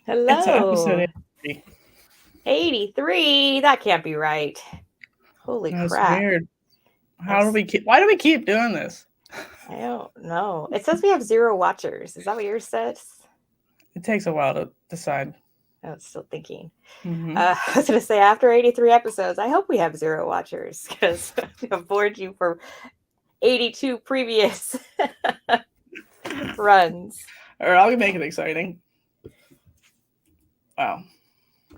It's Hello. episode 83. 83. That can't be right. Holy That's crap. weird. Why do we keep doing this? I don't know. It says we have 0 watchers. Is that what yours says? It takes a while to decide. I was still thinking. Mm-hmm. I was going to say, after 83 episodes, I hope we have 0 watchers because I've bored you for 82 previous runs. Or I'll make it exciting. Wow.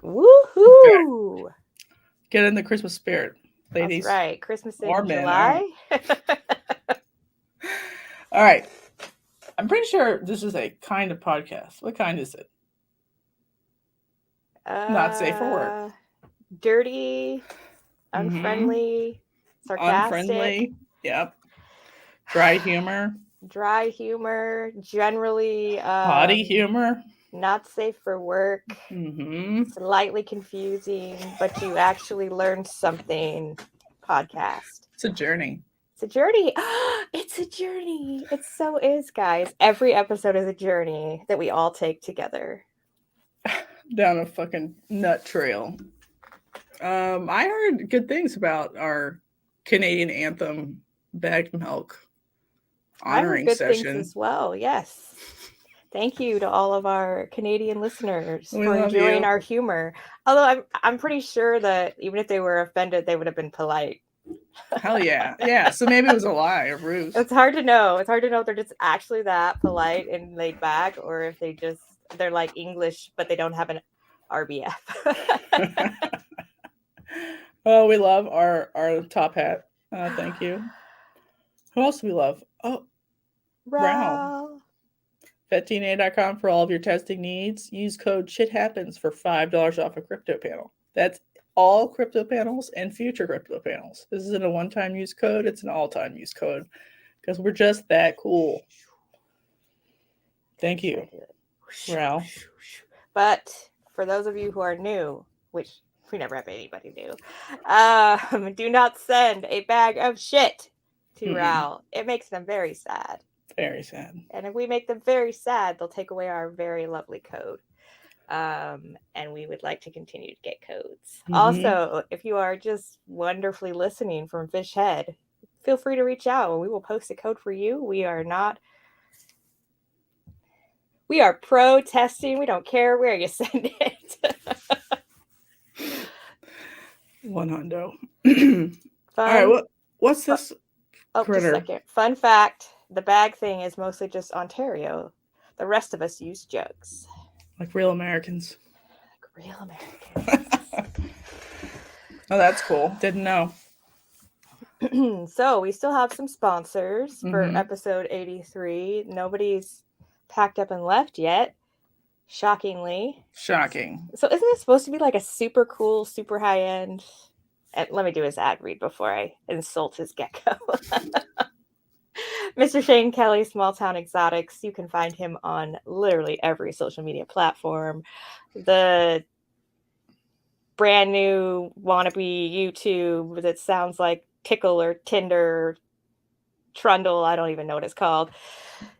Woohoo! Okay. Get in the Christmas spirit, ladies. That's right. Christmas in Or men, July. All right. I'm pretty sure this is a kind of podcast. What kind is it? Not safe for work. Dirty, unfriendly, sarcastic. Unfriendly. Yep. Dry humor. Dry humor. Generally. Potty humor. Not safe for work. Slightly confusing, but you actually learned something. Podcast. It's a journey. It's a journey. It's a journey. It so is, guys. Every episode is a journey that we all take together. Down a fucking nut trail. I heard good things about our Canadian anthem bagged milk honoring good session things as well. Yes. Thank you to all of our Canadian listeners for you. enjoying our humor. Although I'm pretty sure that even if they were offended, they would have been polite. Hell yeah. Yeah. So maybe it was a lie, a ruse. It's hard to know. It's hard to know if they're just actually that polite and laid back, or if they're like English, but they don't have an RBF. Oh, we love our top hat. Thank you. Who else do we love? Oh, Brow. VetDNA.com for all of your testing needs. Use code SHITHAPPENS for $5 off a crypto panel. That's all crypto panels and future crypto panels. This isn't a one-time use code. It's an all-time use code because we're just that cool. Thank you, Brow. But for those of you who are new, which we never have anybody new, do not send a bag of shit to Raul. It makes them very sad. Very sad. And if we make them very sad, they'll take away our very lovely code. And we would like to continue to get codes. Also, if you are just wonderfully listening from Fish Head, feel free to reach out and we will post a code for you. We are pro testing. We don't care where you send it. $100. All right, what's this? Just a second. Fun fact. The bag thing is mostly just Ontario. The rest of us use jugs. Like real Americans. Like real Americans. Oh, that's cool. Didn't know. So we still have some sponsors for episode 83. Nobody's packed up and left yet. Shockingly. Shocking. So isn't it supposed to be like a super cool, super high end? And let me do his ad read before I insult his gecko. Mr. Shane Kelley, Small Town Exotics. You can find him on literally every social media platform. The brand new wannabe YouTube that sounds like Tickle or Tinder, Trundle. I don't even know what it's called.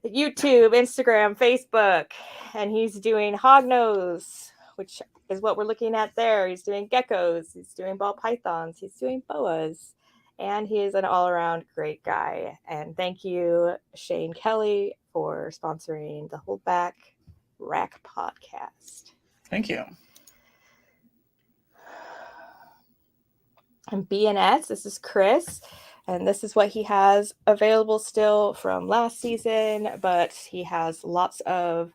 YouTube, Instagram, Facebook. And he's doing Hognose, which is what we're looking at there. He's doing geckos. He's doing ball pythons. He's doing boas. And he is an all-around great guy. And thank you, Shane Kelley, for sponsoring the Holdback Rack podcast. Thank you. And BNS, this is Chris. And this is what he has available still from last season. But he has lots of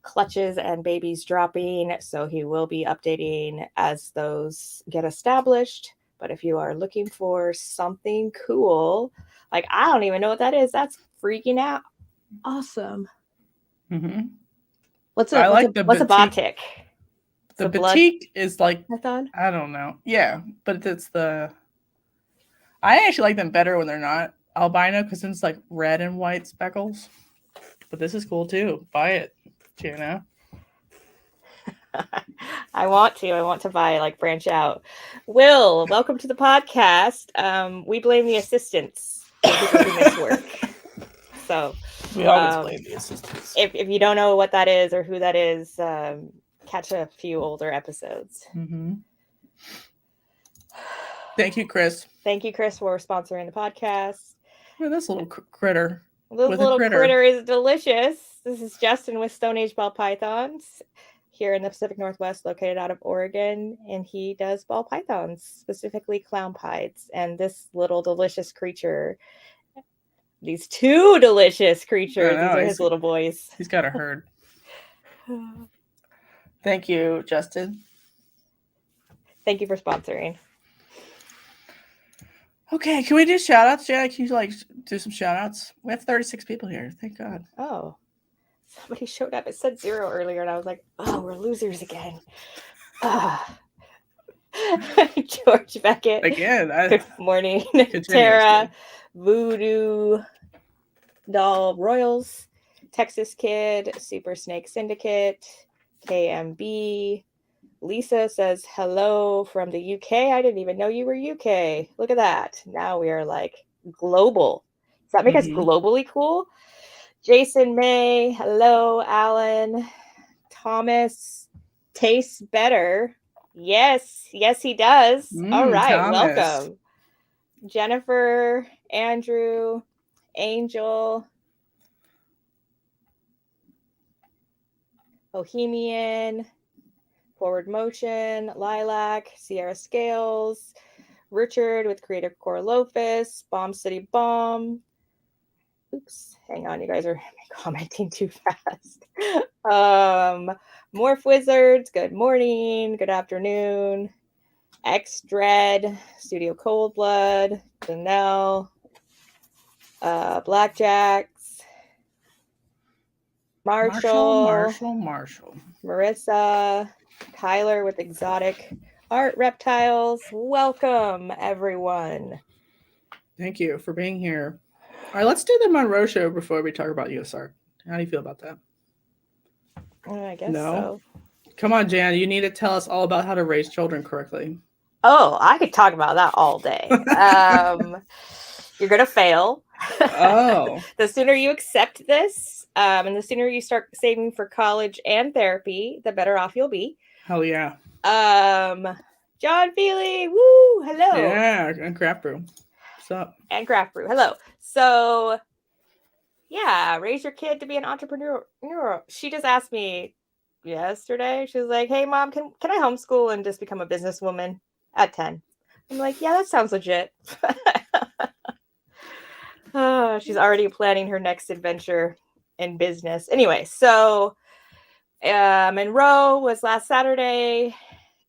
clutches and babies dropping. So he will be updating as those get established. But if you are looking for something cool, like I don't even know what that is. That's freaking out. Awesome. What's a batik? The batik is like, I don't know. Yeah, but it's I actually like them better when they're not albino because it's like red and white speckles. But this is cool too. Buy it, Jana. I want to buy, like, branch out. Will, welcome to the podcast. We blame the assistants for doing this work. So we always blame the assistants. If you don't know what that is or who that is, catch a few older episodes. Mm-hmm. Thank you, Chris. Thank you, Chris, for sponsoring the podcast. Look at this little critter. This little critter is delicious. This is Justin with Stoneage Ball Pythons here in the Pacific Northwest, located out of Oregon, and he does ball pythons, specifically clown pieds. And this little delicious creature, these two delicious creatures, these are his little boys. He's got a herd. Thank you, Justin. Thank you for sponsoring. Okay, can we do shout outs, Jack? Can you do some shout outs? We have 36 people here. Thank God. Oh. Somebody showed up. It said 0 earlier, and I was like, oh, we're losers again. George Beckett. Again. Good morning. Tara, Voodoo, Doll Royals, Texas Kid, Super Snake Syndicate, KMB. Lisa says, hello from the UK. I didn't even know you were UK. Look at that. Now we are global. Does that make us globally cool? Jason May, hello, Alan. Thomas, tastes better. Yes, he does. All right, Thomas. Welcome. Jennifer, Andrew, Angel, Bohemian, Forward Motion, Lilac, Sierra Scales, Richard with Creative Core Lofus, Bomb City Bomb. Oops, hang on, you guys are commenting too fast. Morph Wizards, good morning, good afternoon. X Dread, Studio Cold Blood, Janelle, Blackjacks, Marshall, Marissa, Tyler with Exotic Art Reptiles. Welcome, everyone. Thank you for being here. All right, let's do the Monroe show before we talk about USR. How do you feel about that? I guess so. Come on, Jan. You need to tell us all about how to raise children correctly. Oh, I could talk about that all day. You're going to fail. Oh. The sooner you accept this, and the sooner you start saving for college and therapy, the better off you'll be. Hell yeah. John Feely, woo, hello. Yeah, and Craft Brew. What's up? And Craft Brew, hello. So, yeah, raise your kid to be an entrepreneur. She just asked me yesterday. She was like, hey, Mom, can I homeschool and just become a businesswoman at 10? I'm like, yeah, that sounds legit. She's already planning her next adventure in business. Anyway, so Monroe was last Saturday.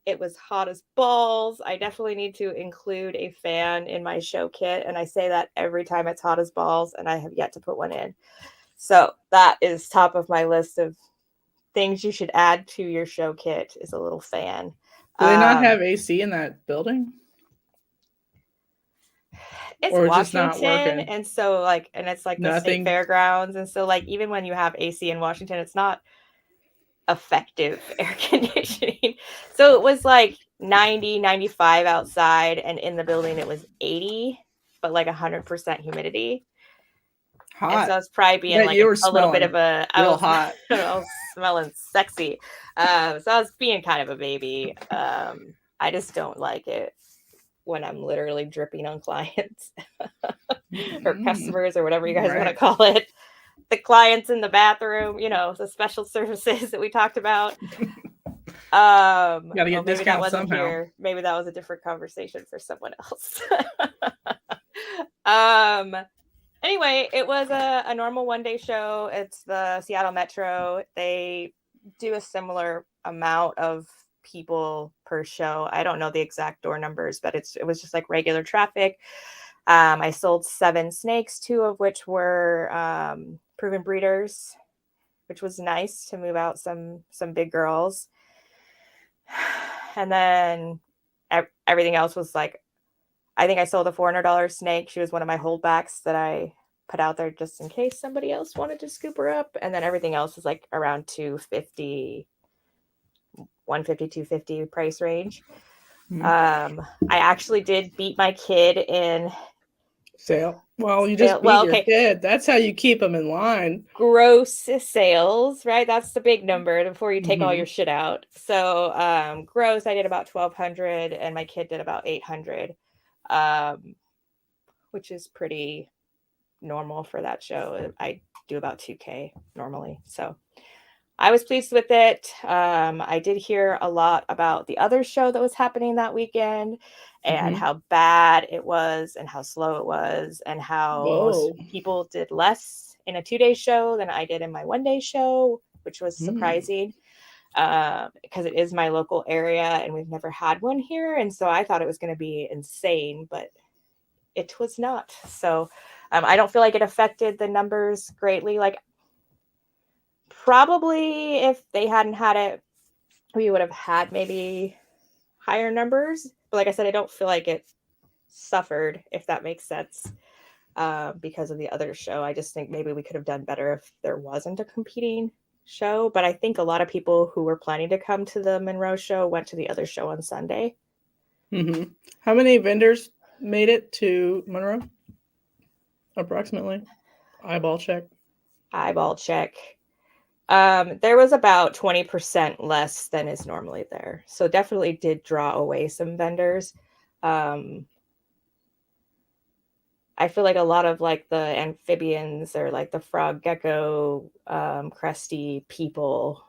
It was hot as balls. I definitely need to include a fan in my show kit. And I say that every time it's hot as balls, and I have yet to put one in. So that is top of my list of things you should add to your show kit is a little fan. Do they not have AC in that building? It's or Washington, and so and it's the state fairgrounds, and so even when you have AC in Washington, it's not effective air conditioning. So it was 90, 95 outside, and in the building it was 80, but 100% humidity. Hot. And so it's probably being a little bit of a hot. I was smelling sexy. So I was being kind of a baby. I just don't like it when I'm literally dripping on clients or customers or whatever you guys want to call it. The clients in the bathroom, the special services that we talked about. Gotta get maybe that wasn't somehow. Here. Maybe that was a different conversation for someone else. Anyway, it was a normal one-day show. It's the Seattle Metro. They do a similar amount of people per show. I don't know the exact door numbers, but it was just regular traffic. I sold 7 snakes, 2 of which were proven breeders, which was nice to move out some big girls. And then everything else was I think I sold a $400 snake. She was one of my holdbacks that I put out there just in case somebody else wanted to scoop her up. And then everything else was around $250, $150, $250 price range. I actually did beat my kid in sale. Well, you just beat your kid. That's how you keep them in line. Gross sales, right? That's the big number before you take all your shit out. So gross, I did about 1,200 and my kid did about 800, which is pretty normal for that show. I do about 2K normally. So I was pleased with it. I did hear a lot about the other show that was happening that weekend and how bad it was and how slow it was and how most people did less in a 2-day show than I did in my 1-day show, which was surprising because it is my local area and we've never had one here. And so I thought it was going to be insane, but it was not. So I don't feel like it affected the numbers greatly. Like, probably if they hadn't had it, we would have had maybe higher numbers. But like I said, I don't feel like it suffered, if that makes sense, because of the other show. I just think maybe we could have done better if there wasn't a competing show. But I think a lot of people who were planning to come to the Monroe show went to the other show on Sunday. How many vendors made it to Monroe? Approximately. Eyeball check. There was about 20% less than is normally there. So definitely did draw away some vendors. I feel like a lot of like the amphibians or like the frog, gecko, cresty people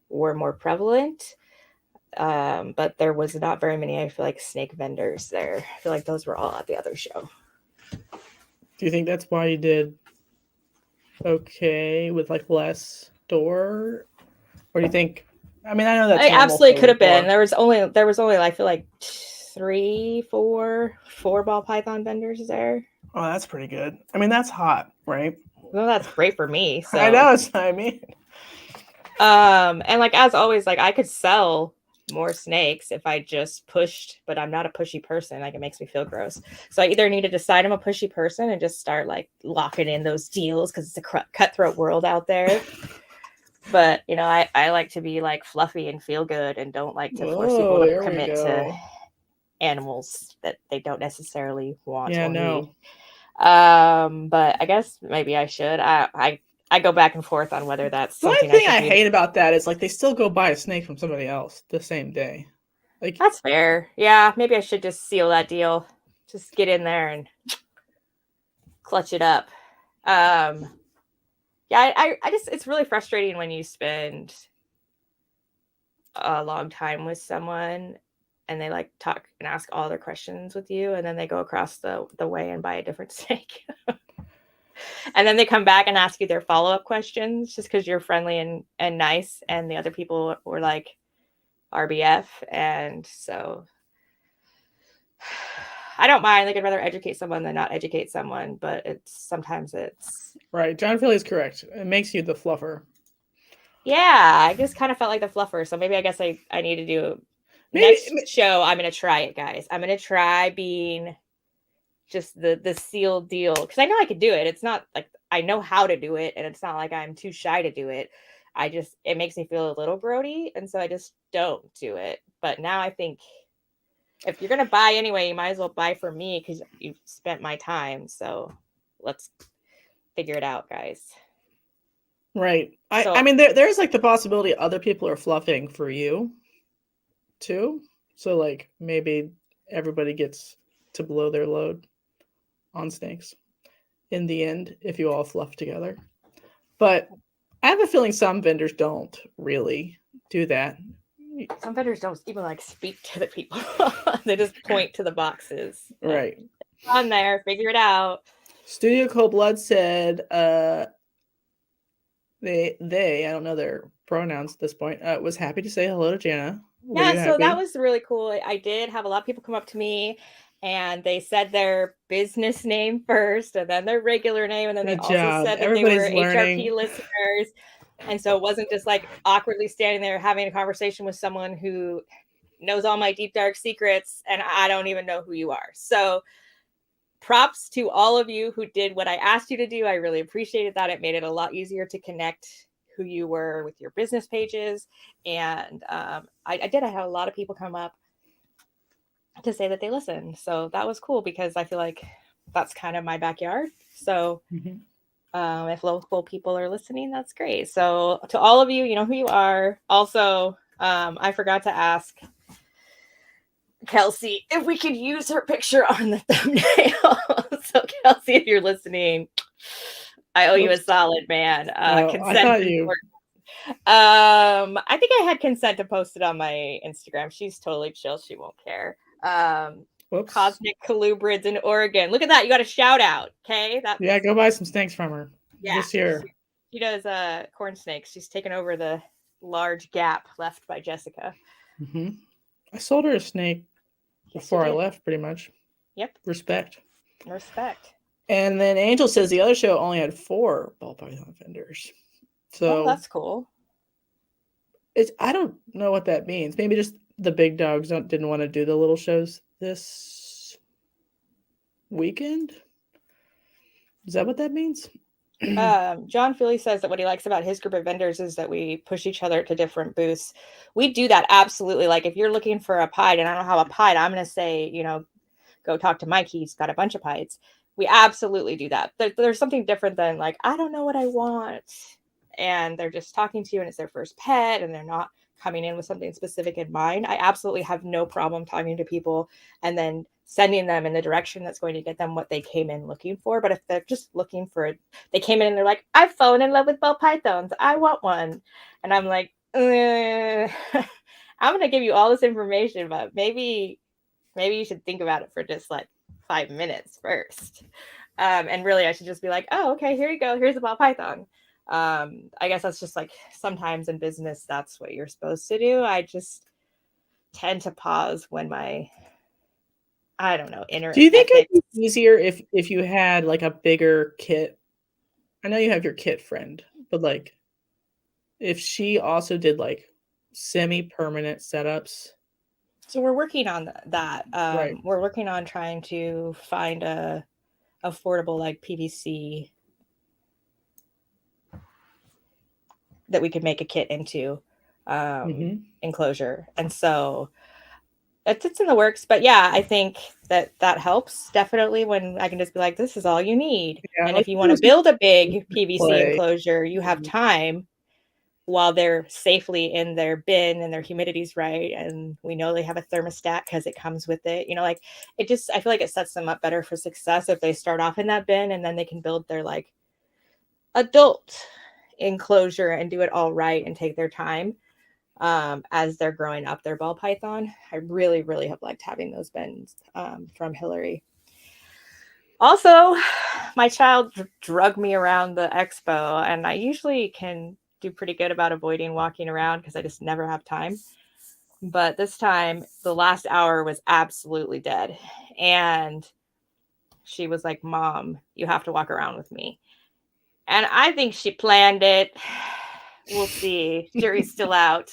were more prevalent. But there was not very many, I feel like, snake vendors there. I feel like those were all at the other show. Do you think that's why you did okay with like less door, or do you think? I mean, I know that it absolutely could have been. There was only I feel like 4 ball python vendors there. Oh, that's pretty good. I mean, that's hot, right? Well, that's great for me. So I know, that's what I mean. And like as always, like I could sell more snakes if I just pushed, but I'm not a pushy person. Like it makes me feel gross. So I either need to decide I'm a pushy person and just start like locking in those deals because it's a cutthroat world out there. But you know, I like to be like fluffy and feel good and don't like to force people to commit to animals that they don't necessarily want or need. But I guess maybe I should. I go back and forth on whether that's something. The only thing I hate about that is like they still go buy a snake from somebody else the same day. Like that's fair. Yeah, maybe I should just seal that deal. Just get in there and clutch it up. Yeah, I just it's really frustrating when you spend a long time with someone and they like talk and ask all their questions with you and then they go across the way and buy a different snake. And then they come back and ask you their follow-up questions just because you're friendly and nice and the other people were like RBF. And so I don't mind. Like I'd rather educate someone than not educate someone, but sometimes it's right. John Philly is correct. It makes you the fluffer. Yeah, I just kind of felt like the fluffer. So maybe I guess I need to do next show. I'm going to try it, guys. I'm going to try being just the sealed deal because I know I could do it. It's not like I know how to do it and it's not like I'm too shy to do it. It makes me feel a little grody. And so I just don't do it. But now I think if you're going to buy anyway, you might as well buy for me because you've spent my time. So let's figure it out, guys. Right. I mean, there's like the possibility other people are fluffing for you too. So like maybe everybody gets to blow their load on snakes in the end if you all fluff together. But I have a feeling some vendors don't really do that. Some vendors don't even like speak to the people. They just point to the boxes. Right. On there, figure it out. Studio Cold Blood said they I don't know their pronouns at this point, was happy to say hello to Jana. Yeah, so that was really cool. I did have a lot of people come up to me and they said their business name first and then their regular name. And then they also said that they were HRP listeners. And so it wasn't just like awkwardly standing there having a conversation with someone who knows all my deep, dark secrets and I don't even know who you are. So props to all of you who did what I asked you to do. I really appreciated that. It made it a lot easier to connect who you were with your business pages. And I had a lot of people come up to say that they listen. So that was cool because I feel like that's kind of my backyard. So if local people are listening, that's great. So to all of you, you know who you are. Also, I forgot to ask Kelsey if we could use her picture on the thumbnail. So Kelsey, if you're listening, I owe you a solid, man. Consent I thought you. I think I had consent to post it on my Instagram. She's totally chill. She won't care. Cosmic Colubrids in Oregon. Look at that. You got a shout out. Okay. Yeah, go buy some snakes from her. Yeah. This year. She does corn snakes. She's taken over the large gap left by Jessica. I sold her a snake before I left, pretty much. Yep. Respect. And then Angel says the other show only had 4 ball python vendors. So that's cool. I don't know what that means. Maybe just the big dogs didn't want to do the little shows this weekend. Is that what that means? John Philly says that what he likes about his group of vendors is that we push each other to different booths. We do that absolutely. Like if you're looking for a pied and I don't have a pied, I'm going to say, go talk to Mike. He's got a bunch of pieds. We absolutely do that. There's something different than like, I don't know what I want. And they're just talking to you and it's their first pet and they're not coming in with something specific in mind. I absolutely have no problem talking to people and then sending them in the direction that's going to get them what they came in looking for. But if they're just looking for it, they came in and they're like, I've fallen in love with ball pythons. I want one. And I'm like, I'm going to give you all this information, but maybe you should think about it for just like 5 minutes first. And really I should just be like, oh, okay, here you go. Here's a ball python. I guess that's just like sometimes in business, that's what you're supposed to do. I just tend to pause when I don't know, inner. Do you think it'd be easier if you had like a bigger kit? I know you have your kit friend, but like if she also did like semi-permanent setups. So we're working on that. Right. We're working on trying to find a affordable like PVC that we could make a kit into enclosure. And so it's in the works, but yeah, I think that helps definitely when I can just be like, this is all you need. Yeah, and if you want to build a big PVC enclosure, you have time while they're safely in their bin and their humidity's right. And we know they have a thermostat because it comes with it, like I feel like it sets them up better for success if they start off in that bin and then they can build their like adult enclosure and do it all right and take their time as they're growing up their ball python. I really, really have liked having those bins from Hillary. Also, my child drug me around the expo, and I usually can do pretty good about avoiding walking around because I just never have time. But this time, the last hour was absolutely dead. And she was like, Mom, you have to walk around with me. And I think she planned it. We'll see. Jury's still out.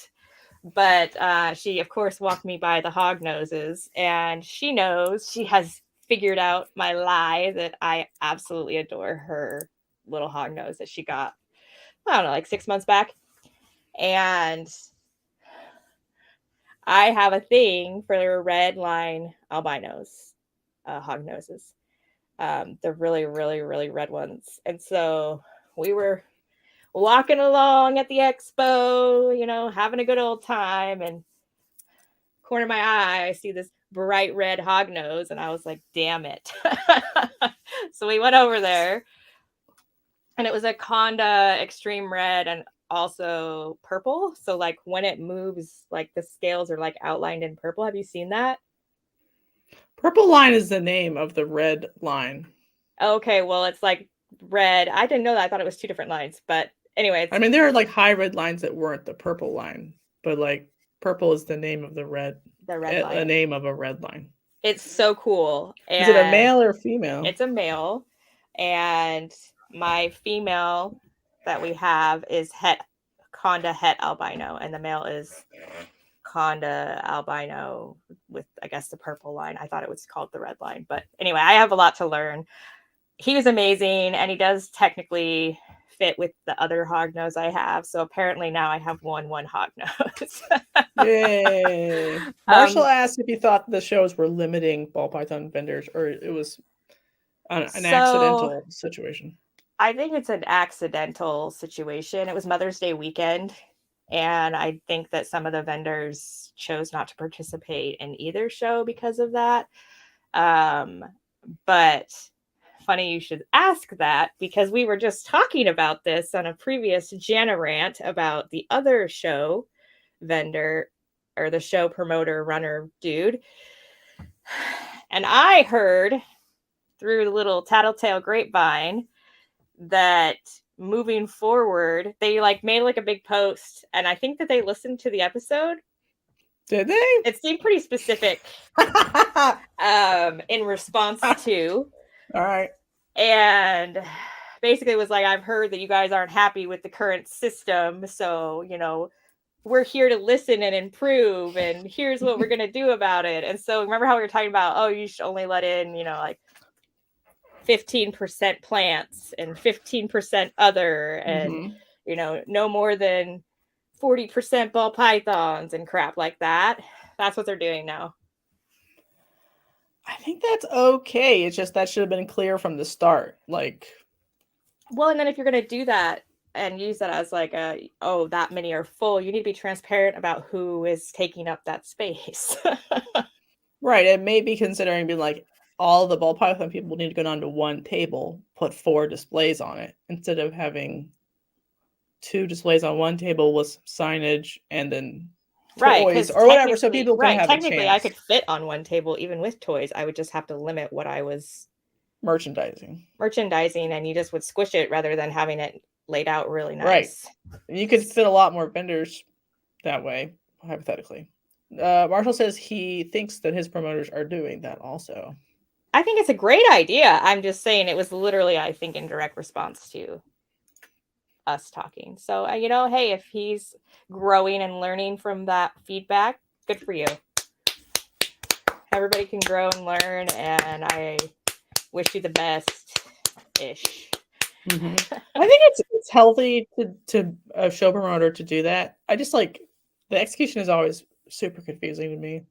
But she, of course, walked me by the Hognoses. And she knows, she has figured out my lie that I absolutely adore her little Hognose that she got, I don't know, like 6 months back. And I have a thing for red line albinos, Hognoses. The really, really, really red ones. And so we were walking along at the expo, having a good old time. And corner of my eye, I see this bright red hognose. And I was like, damn it. So we went over there. And it was a Conda extreme red and also purple. So like when it moves, like the scales are like outlined in purple. Have you seen that? Purple line is the name of the red line. Okay, well, it's like red. I didn't know that. I thought it was 2 different lines. But anyway. I mean, there are like high red lines that weren't the purple line. But like purple is the name of the red line. The name of a red line. It's so cool. And is it a male or female? It's a male. And my female that we have is Conda het albino. And the male is Conda albino with, I guess, the purple line. I thought it was called the red line. But anyway, I have a lot to learn. He was amazing. And he does technically fit with the other hognose I have. So apparently now I have one hognose. Yay. Marshall asked if you thought the shows were limiting ball python vendors or it was An accidental situation. I think it's an accidental situation. It was Mother's Day weekend, and I think that some of the vendors chose not to participate in either show because of that. But funny you should ask that, because we were just talking about this on a previous Jana rant about the other show vendor, or the show promoter runner dude. And I heard through the little tattletale grapevine that moving forward, they made a big post, and I think that they listened to the episode. Did they? It seemed pretty specific in response to. All right. And basically was like, I've heard that you guys aren't happy with the current system, so we're here to listen and improve, and here's what we're gonna do about it. And so remember how we were talking about, you should only let in 15% plants and 15% other, and no more than 40% ball pythons and crap like that. That's what they're doing now. I think that's okay. It's just that should have been clear from the start. Well, and then if you're going to do that and use that as that many are full, you need to be transparent about who is taking up that space. Right. It may be considering being all the ball python people need to go down to one table, put 4 displays on it, instead of having 2 displays on one table with signage and then toys or whatever, so people can have technically, I could fit on one table even with toys. I would just have to limit what I was merchandising, and you just would squish it rather than having it laid out really nice. Right. You could fit a lot more vendors that way, hypothetically. Marshall says he thinks that his promoters are doing that also. I think it's a great idea. I'm just saying it was literally, I think, in direct response to us talking. So, hey, if he's growing and learning from that feedback, good for you. Everybody can grow and learn, and I wish you the best-ish. Mm-hmm. I think it's healthy to a show promoter to do that. I just the execution is always super confusing to me.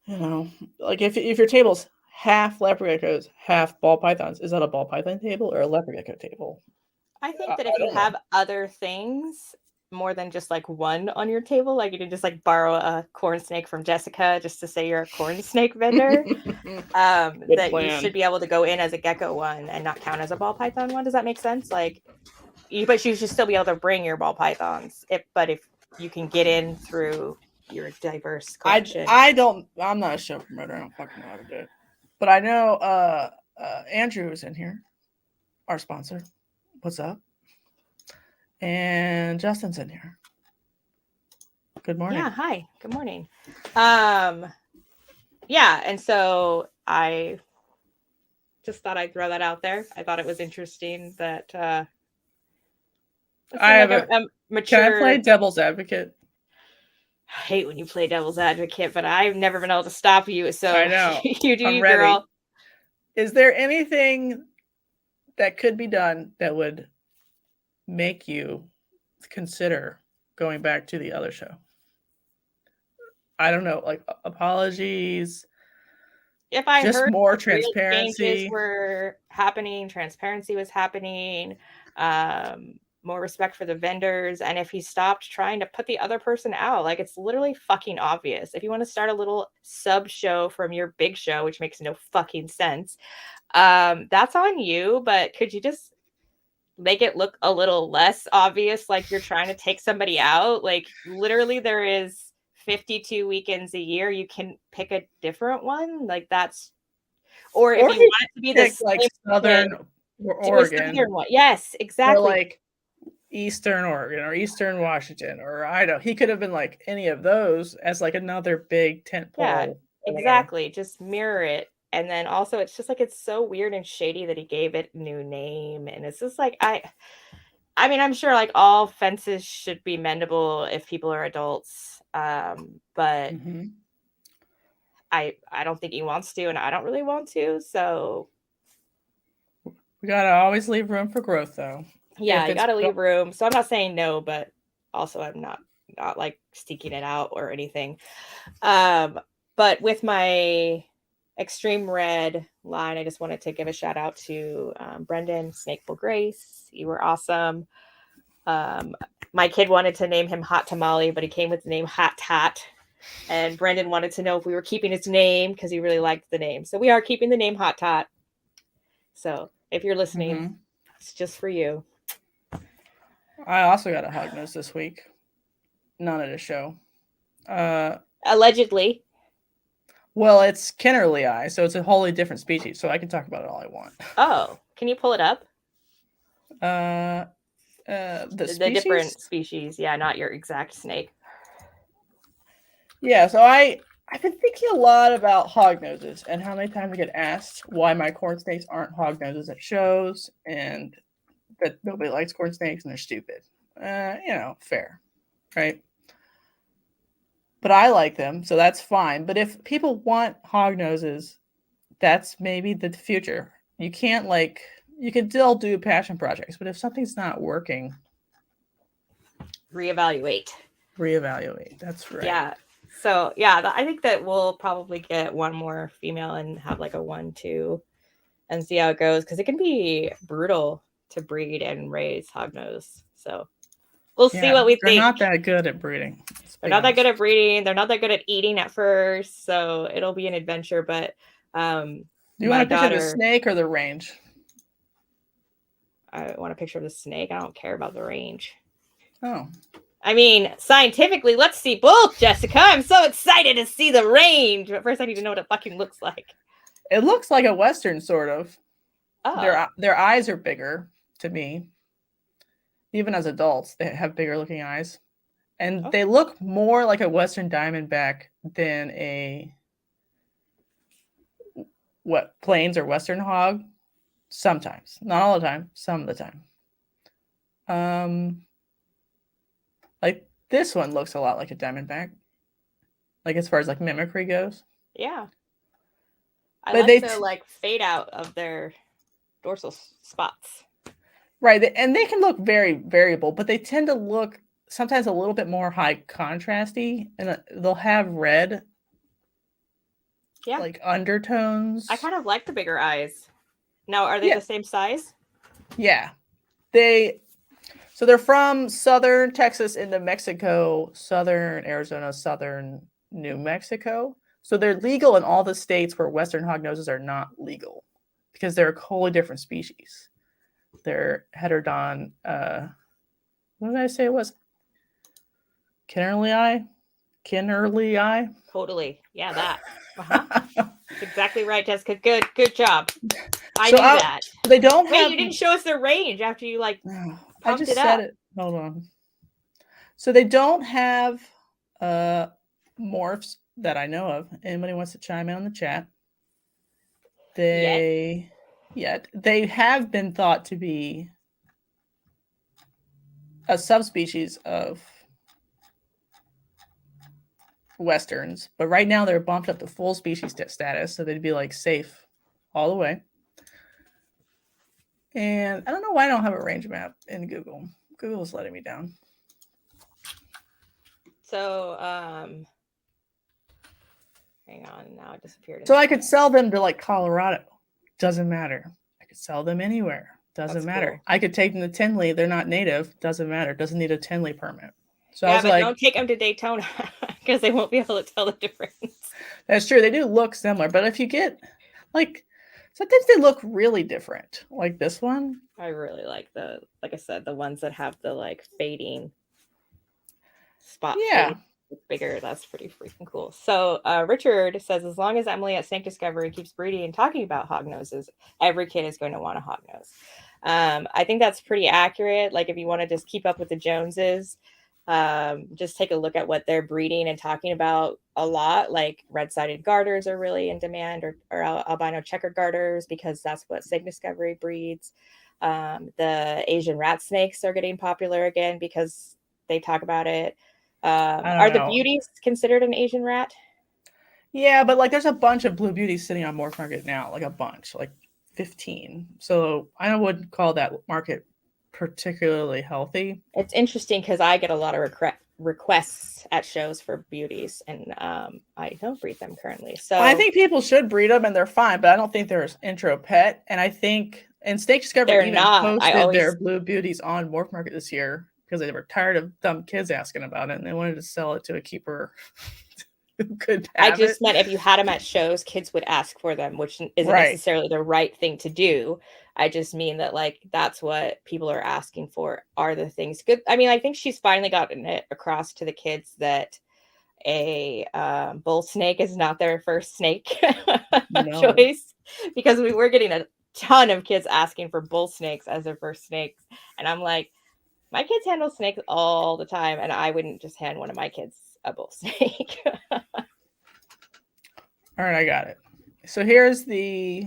If your table's half leopard geckos, half ball pythons, is that a ball python table or a leopard gecko table? I think that if you have other things more than just one on your table, you can just borrow a corn snake from Jessica just to say you're a corn snake vendor, that you should be able to go in as a gecko one and not count as a ball python one. Does that make sense? But you should still be able to bring your ball pythons. If you can get in through your diverse collection. I'm not a show promoter. I don't fucking know how to do it. But I know Andrew is in here, our sponsor. What's up? And Justin's in here. Good morning. Yeah, hi. Good morning. And so I just thought I'd throw that out there. I thought it was interesting that I have a mature. Can I play devil's advocate? I hate when you play devil's advocate, but I've never been able to stop you. So I know. You do, you girl. Is there anything that could be done that would make you consider going back to the other show? I don't know, apologies. If I just heard more transparency changes were happening, transparency was happening, more respect for the vendors, and if he stopped trying to put the other person out, it's literally fucking obvious. If you want to start a little sub show from your big show, which makes no fucking sense, that's on you, but could you just make it look a little less obvious, like you're trying to take somebody out? Literally there is 52 weekends a year. You can pick a different one, that's, or if you want it to be the Southern or Oregon. Southern one. Yes, exactly. Or Eastern Oregon or Eastern Washington or Idaho. He could have been any of those as another big tent pole. Yeah, exactly. Just mirror it. And then also it's just it's so weird and shady that he gave it a new name. And it's just I mean, I'm sure all fences should be mendable if people are adults. But I don't think he wants to, and I don't really want to. So we gotta always leave room for growth, though. Yeah, you gotta leave room. So I'm not saying no, but also I'm not seeking it out or anything. But with my extreme red line, I just wanted to give a shout out to Brendan, Snakeful Grace. You were awesome. My kid wanted to name him Hot Tamale, but he came with the name Hot Tat. And Brendan wanted to know if we were keeping his name because he really liked the name. So we are keeping the name Hot Tot. So if you're listening, it's just for you. I also got a Hognose this week. Not at a show. Allegedly. Well, it's Kennerlii, so it's a wholly different species. So I can talk about it all I want. Oh, can you pull it up? The different species, yeah, not your exact snake. Yeah, so I've been thinking a lot about hognoses and how many times I get asked why my corn snakes aren't hognoses at shows, and that nobody likes corn snakes and they're stupid. Fair, right? But I like them, so that's fine. But if people want hognoses, that's maybe the future. You can't you can still do passion projects, but if something's not working, reevaluate. That's right. Yeah. So yeah, I think that we'll probably get one more female and have like a 1-2 and see how it goes, because it can be brutal to breed and raise hognose. So we'll see what we think. They're not that good at breeding. They're not that good at breeding. They're not that good at eating at first. So it'll be an adventure. But do you want a picture of the snake or the range? I want a picture of the snake. I don't care about the range. Oh. I mean, scientifically, let's see both, Jessica. I'm so excited to see the range. But first, I need to know what it fucking looks like. It looks like a Western, sort of. Oh. Their eyes are bigger, to me. Even as adults, they have bigger looking eyes. And they look more like a Western Diamondback than a Plains or Western hog. Sometimes. Not all the time. Some of the time. Like this one looks a lot like a Diamondback. Like as far as like mimicry goes. Yeah. I like the fade out of their dorsal spots. Right. And they can look very variable, but they tend to look sometimes a little bit more high contrasty, and they'll have red like undertones. I kind of like the bigger eyes. Now, are they the same size? Yeah. So they're from southern Texas into Mexico, southern Arizona, southern New Mexico. So they're legal in all the states where Western hognoses are not legal, because they're a wholly different species. They're heterodon. What did I say it was? Kennerlii? Totally. Yeah, that. That's exactly right, Jessica. Good job. I knew that. They don't have... Wait, you didn't show us their range after you I just said it. Hold on. So they don't have morphs that I know of. Anybody wants to chime in on the chat? They have been thought to be a subspecies of Westerns, but right now they're bumped up to full species status, so they'd be like safe all the way. And I don't know why I don't have a range map in Google. Google's letting me down. So hang on, now it disappeared. So I could sell them to like Colorado. Doesn't matter. I could sell them anywhere. Doesn't matter. Cool. I could take them to Tinley. They're not native. Doesn't matter. Doesn't need a Tinley permit. So yeah, but don't take them to Daytona because they won't be able to tell the difference. That's true. They do look similar, but if you get sometimes they look really different. Like this one. I really like like I said, the ones that have the fading spot. Yeah. Bigger. That's pretty freaking cool. So Richard says, as long as Emily at Snake Discovery keeps breeding and talking about hognoses, every kid is going to want a hognose. I think that's pretty accurate. Like if you want to just keep up with the Joneses, just take a look at what they're breeding and talking about a lot. Like red-sided garters are really in demand, or albino checkered garters, because that's what Snake Discovery breeds. The Asian rat snakes are getting popular again because they talk about it. Are the beauties considered an Asian rat? Yeah, but there's a bunch of blue beauties sitting on Morph Market now, like a bunch, like 15. So I wouldn't call that market particularly healthy. It's interesting because I get a lot of requests at shows for beauties, and I don't breed them currently. So I think people should breed them and they're fine, but I don't think there's intro pet. And I think, and Snake Discovery They're even not. posted their blue beauties on Morph Market this year because they were tired of dumb kids asking about it and they wanted to sell it to a keeper who could have I just meant if you had them at shows, kids would ask for them, which isn't necessarily the right thing to do. I just mean that, like, that's what people are asking for, are the things good. I mean, I think she's finally gotten it across to the kids that a bull snake is not their first snake choice, because we were getting a ton of kids asking for bull snakes as their first snakes. And I'm like, my kids handle snakes all the time, and I wouldn't just hand one of my kids a bull snake. All right, I got it. So here's the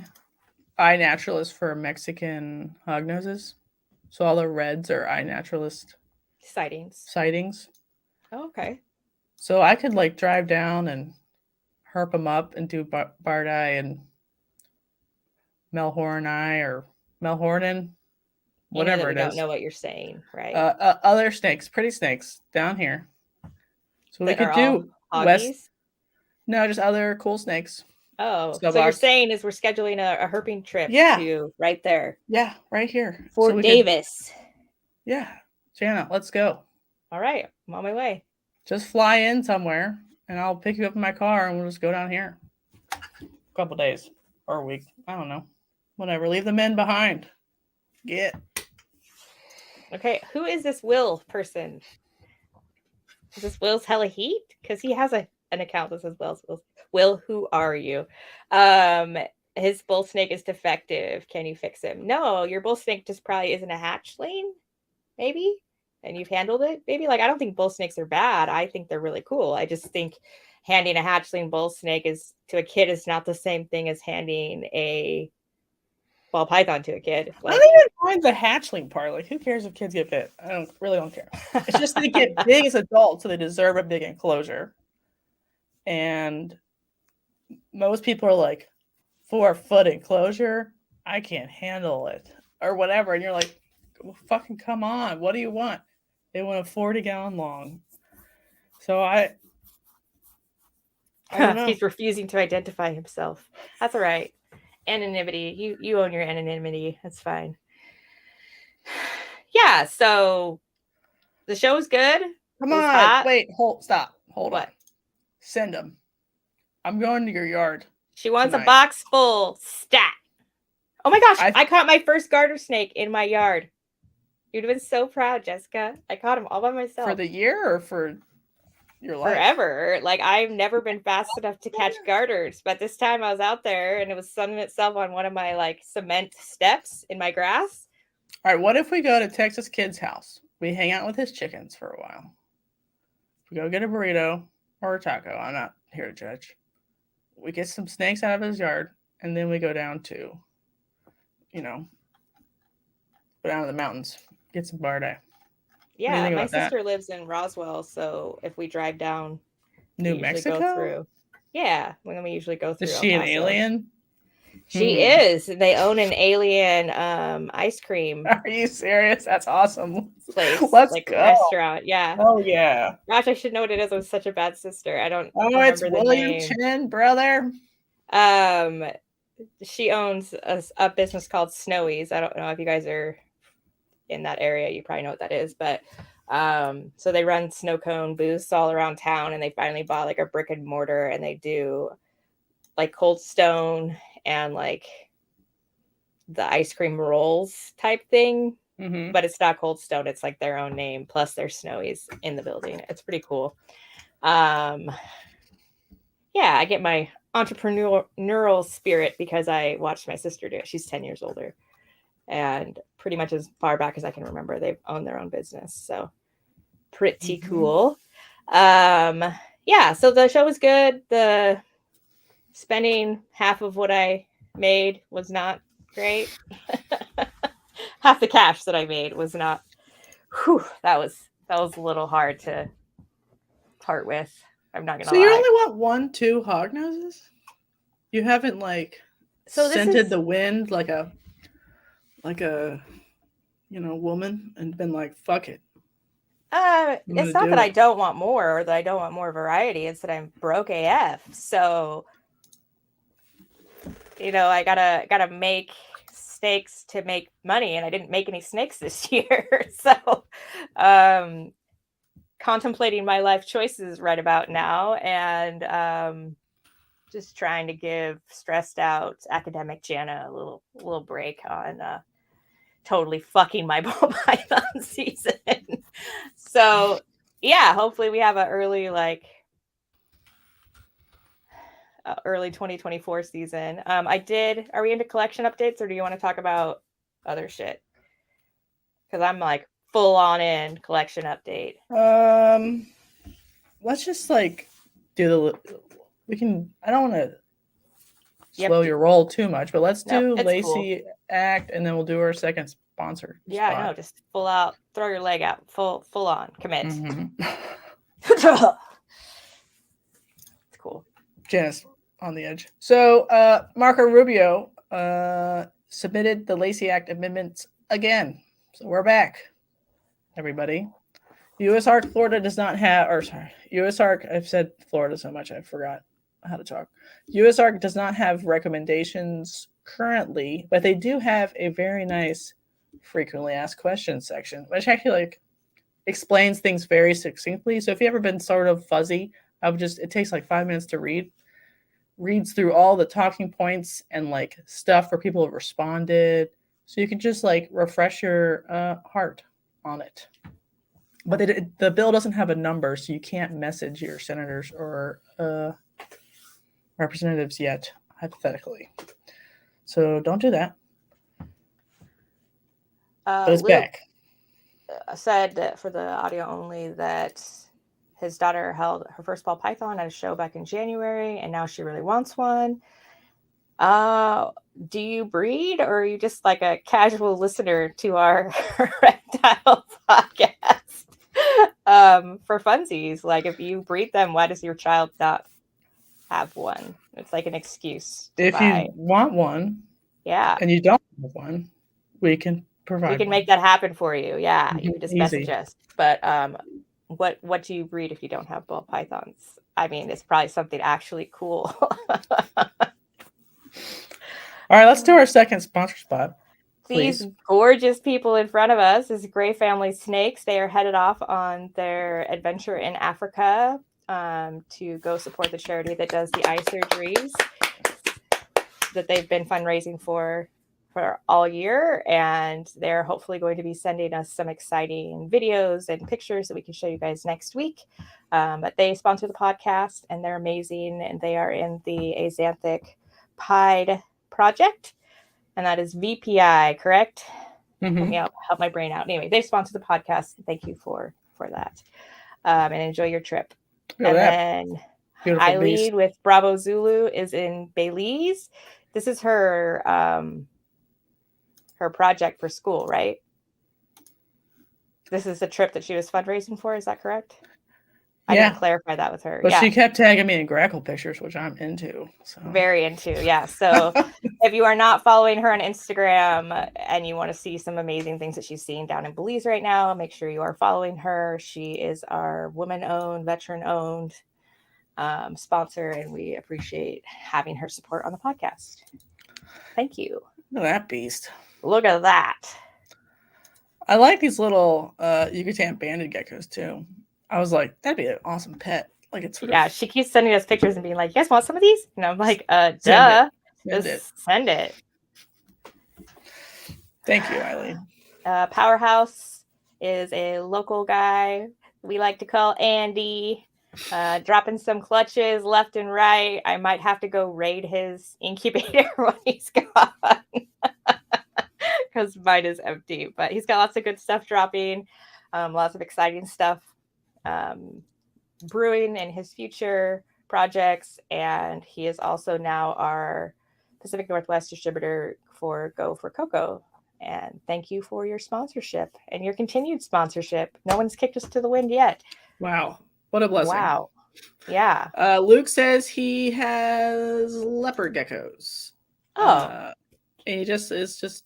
eye naturalist for Mexican hognoses. So all the reds are eye naturalist sightings. Oh, okay. So I could like drive down and herp them up and do barred eye and Melhorn eye or Melhornin, whatever it is. I don't know what you're saying, right? Other snakes, pretty snakes down here. So we could do West. No, just other cool snakes. Oh, so you're saying is we're scheduling a herping trip to right there. Yeah, right here. Fort Davis. Yeah. Jana, let's go. All right. I'm on my way. Just fly in somewhere and I'll pick you up in my car and we'll just go down here. A couple days or a week. I don't know. Whatever. Leave the men behind. Get. Okay. Who is this Will person? Is this Will's Hella Heat? Because he has an account that says Will, who are you? His bull snake is defective. Can you fix him? No, your bull snake just probably isn't a hatchling. Maybe. And you've handled it, maybe. Like, I don't think bull snakes are bad. I think they're really cool. I just think handing a hatchling bull snake to a kid is not the same thing as handing a ball python to a kid. Like, I don't even mind the hatchling part. Like, who cares if kids get bit? I don't care. It's just they get big as adults, so they deserve a big enclosure. And most people are like, 4-foot enclosure? I can't handle it. Or whatever. And you're like, well, fucking come on. What do you want? They want a 40-gallon long. So I don't know. He's refusing to identify himself. That's all right. Anonymity. You own your anonymity. That's fine. Yeah, so the show was good. Come on. Hot. Wait, stop. Hold on. Send them. I'm going to your yard. She wants a box full. Stat. Oh my gosh, I caught my first garter snake in my yard. You'd have been so proud, Jessica. I caught him all by myself. For the year or for your life? Forever. Like, I've never been fast enough to catch garters, but this time I was out there and it was sunning itself on one of my like cement steps in my grass. All right, what if we go to Texas Kid's house? We hang out with his chickens for a while. We go get a burrito or a taco. I'm not here to judge. We get some snakes out of his yard, and then we go down to, go down to the mountains. Get some barred eye. Yeah, my sister lives in Roswell, so if we drive down New Mexico, go through. Yeah, when we usually go through. Is she an alien? She is. They own an alien ice cream. Are you serious? That's awesome. Place. Let's go. Restaurant. Yeah. Oh yeah. Gosh, I should know what it is. I'm such a bad sister. I don't. Oh, it's William Chin, brother. She owns a business called Snowy's. I don't know if you guys are in that area. You probably know what that is, but so they run snow cone booths all around town, and they finally bought like a brick and mortar, and they do like Cold Stone and like the ice cream rolls type thing. Mm-hmm. But it's not Cold Stone. It's like their own name. Plus there's Snowy's in the building. It's pretty cool. Yeah, I get my entrepreneurial spirit because I watched my sister do it. She's 10 years older. And pretty much as far back as I can remember, they've owned their own business. So pretty cool. Yeah, so the show was good. The spending half of what I made was not great. Half the cash that I made was not. Whew, that was a little hard to part with. I'm not gonna lie. So you only want 1-2 hognoses? You haven't scented the wind like a woman and been like, fuck it. It's not that I don't want more or that I don't want more variety. It's that I'm broke AF. So, I gotta make snakes to make money, and I didn't make any snakes this year. So, contemplating my life choices right about now, and just trying to give stressed out academic Jana a little break on totally fucking my ball python season. So yeah, hopefully we have an early early 2024 season. Are we into collection updates, or do you want to talk about other shit? Because I'm like full on in collection update. Let's just do I don't want to slow your roll too much, but let's do Lacey Act, and then we'll do our second sponsor. Yeah, I know. Just full out, throw your leg out, full on, commit. Mm-hmm. It's cool. Janice on the edge. So Marco Rubio submitted the Lacey Act amendments again. So we're back, everybody. USARK Florida does not have, USARK, I've said Florida so much I forgot how to talk. USARK does not have recommendations currently, but they do have a very nice frequently asked questions section, which actually explains things very succinctly. So if you've ever been sort of fuzzy, it takes 5 minutes to read. Reads through all the talking points and stuff where people have responded. So you can just refresh your heart on it. But the bill doesn't have a number, so you can't message your senators or representatives yet, hypothetically. So don't do that. But it's Luke back. Said that for the audio only that his daughter held her first ball python at a show back in January, and now she really wants one. Do you breed, or are you just a casual listener to our reptile podcast? For funsies, if you breed them, why does your child not have one? It's an excuse. If you want one, yeah, and you don't have one, we can provide. We can make that happen for you. Yeah, you just message us. But what do you breed if you don't have ball pythons? I mean, it's probably something actually cool. All right, let's do our second sponsor spot. Please. These gorgeous people in front of us is Gray Family Snakes. They are headed off on their adventure in Africa to go support the charity that does the eye surgeries that they've been fundraising for all year. And they're hopefully going to be sending us some exciting videos and pictures that we can show you guys next week. But they sponsor the podcast, and they're amazing. And they are in the Axanthic Pied project. And that is VPI, correct? Mm-hmm. Let me help my brain out. Anyway, they've sponsored the podcast. Thank you for that. And enjoy your trip. Then beautiful Eileen beast with Bravo Zulu is in Belize. This is her project for school, right? This is the trip that she was fundraising for. Is that correct? I didn't clarify that with her. But she kept tagging me in grackle pictures, which I'm into. So. Very into, yeah. So if you are not following her on Instagram and you want to see some amazing things that she's seeing down in Belize right now, make sure you are following her. She is our woman-owned, veteran-owned sponsor, and we appreciate having her support on the podcast. Thank you. Look at that beast. Look at that. I like these little Yucatan banded geckos too. I was like, that'd be an awesome pet. She keeps sending us pictures and being like, you guys want some of these? And I'm like, duh. Send it. Thank you, Eileen. Powerhouse is a local guy we like to call Andy. Dropping some clutches left and right. I might have to go raid his incubator when he's gone. Because mine is empty. But he's got lots of good stuff dropping. Lots of exciting stuff brewing in his future projects, and he is also now our Pacific Northwest distributor for Go for Cocoa. And thank you for your sponsorship and your continued sponsorship. No one's kicked us to the wind yet. Wow, what a blessing. Wow. Yeah. Luke says he has leopard geckos. And he is just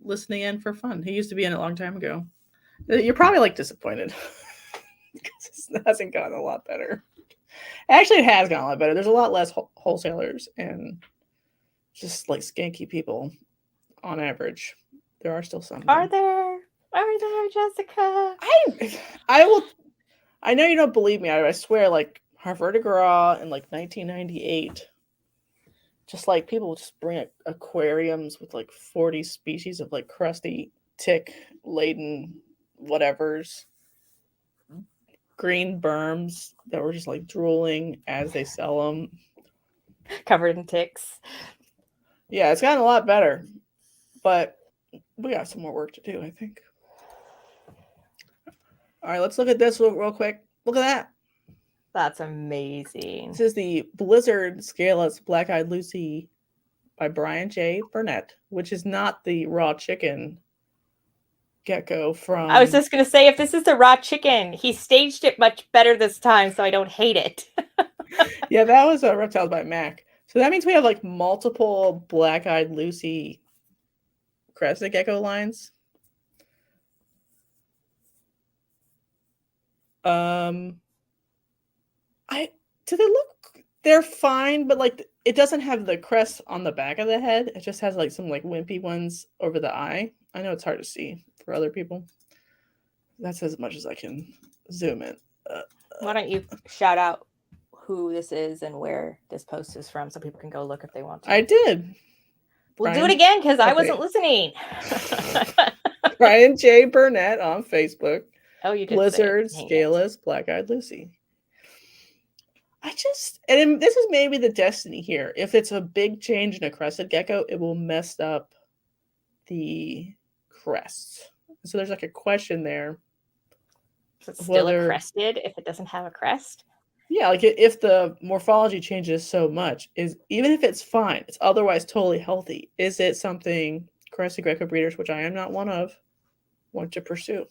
listening in for fun. He used to be in it a long time ago. You're probably disappointed. because it hasn't gotten a lot better. Actually, it has gotten a lot better. There's a lot less wholesalers and just like skanky people on average. There are still some. Are there, Jessica? I know you don't believe me. I swear, like Harvard Gras in like 1998, just like people would just bring aquariums with like 40 species of like crusty tick laden whatevers, green berms that were just like drooling as they sell them, covered in ticks. Yeah, it's gotten a lot better, but we got some more work to do, I think. All right, let's look at this real quick. Look at that. That's amazing. This is the Blizzard Scaleless Black-Eyed Lucy by Brian J. Burnett, which is not the raw chicken gecko from... I was just going to say, if this is the raw chicken, he staged it much better this time, so I don't hate it. Yeah, that was Reptiles by Mac. So that means we have like multiple Black-Eyed Lucy crested gecko lines. Do they look? They're fine, but like it doesn't have the crest on the back of the head. It just has like some like wimpy ones over the eye. I know it's hard to see for other people. That's as much as I can zoom in. Why don't you shout out who this is and where this post is from so people can go look if they want to. I did. We'll do it again because I wasn't listening. Brian J. Burnett on Facebook. Oh, you did. Blizzard Scaleless Black-Eyed Lucy. And this is maybe the destiny here. If it's a big change in a crested gecko, it will mess up the crest. So there's like a question there. Is it still a crested if it doesn't have a crest? Yeah, like if the morphology changes so much, even if it's fine, it's otherwise totally healthy, is it something crested gecko breeders, which I am not one of, want to pursue?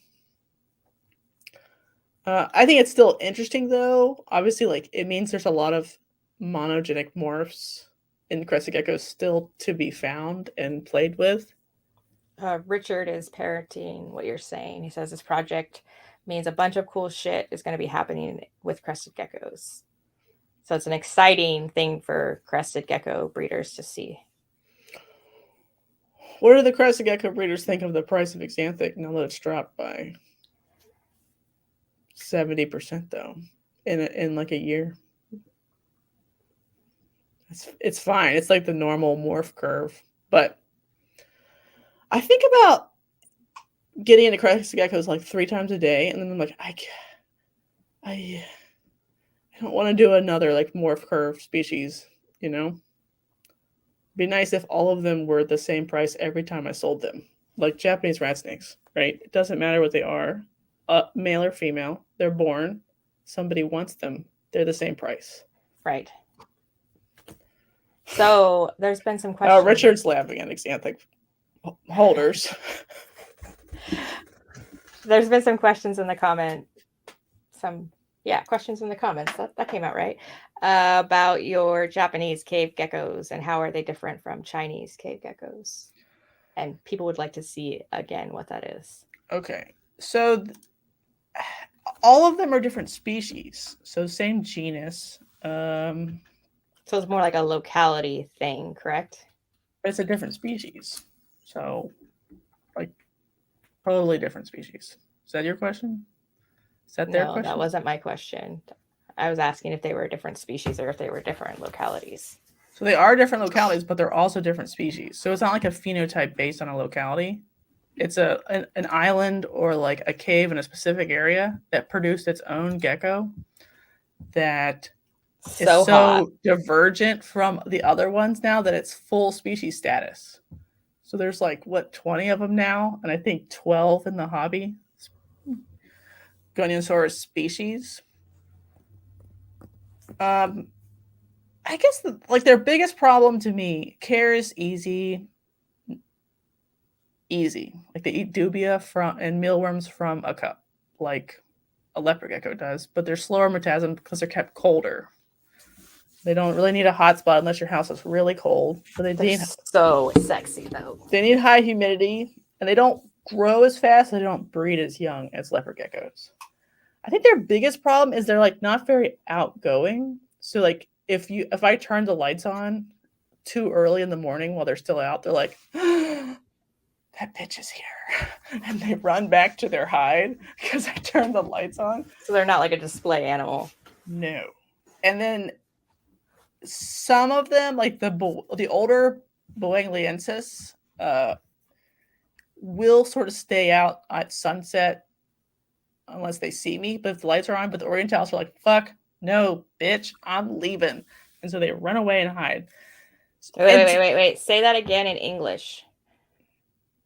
I think it's still interesting, though. Obviously, like it means there's a lot of monogenic morphs in crested geckos still to be found and played with. Richard is parroting what you're saying. He says this project means a bunch of cool shit is going to be happening with crested geckos. So it's an exciting thing for crested gecko breeders to see. What do the crested gecko breeders think of the price of Xanthic now that it's dropped by 70% though in like a year? It's fine. It's like the normal morph curve, but I think about getting into crested geckos like 3 times a day, and then I'm like, I don't want to do another like morph curve species, you know? It'd be nice if all of them were the same price every time I sold them, like Japanese rat snakes, right? It doesn't matter what they are, male or female. They're born. Somebody wants them. They're the same price. Right. So there's been some questions. Richard's laughing at Xanthic holders. There's been some questions in the comment. Questions in the comments. That came out right. About your Japanese cave geckos and how are they different from Chinese cave geckos? And people would like to see again what that is. Okay. So all of them are different species. So same genus. So it's more like a locality thing, correct? It's a different species. So like totally different species. Is that your question? Is that their question? No, that wasn't my question. I was asking if they were a different species or if they were different localities. So they are different localities, but they're also different species. So it's not like a phenotype based on a locality. It's an island or like a cave in a specific area that produced its own gecko that is so divergent from the other ones now that it's full species status. So there's like, 20 of them now? And I think 12 in the hobby. Goniosaurus species. I guess their biggest problem to me, care is easy. Like they eat dubia and mealworms from a cup, like a leopard gecko does, but they're slower metabolism because they're kept colder. They don't really need a hot spot unless your house is really cold. But they're so sexy though. They need high humidity, and they don't grow as fast. They don't breed as young as leopard geckos. I think their biggest problem is they're like not very outgoing. So like if I turn the lights on too early in the morning while they're still out, they're like, that bitch is here. And they run back to their hide because I turned the lights on. So they're not like a display animal. No. And then some of them, like the older Boangliensis, will sort of stay out at sunset unless they see me, but if the lights are on. But the Orientals are like, fuck, no, bitch, I'm leaving. And so they run away and hide. Wait. Say that again in English.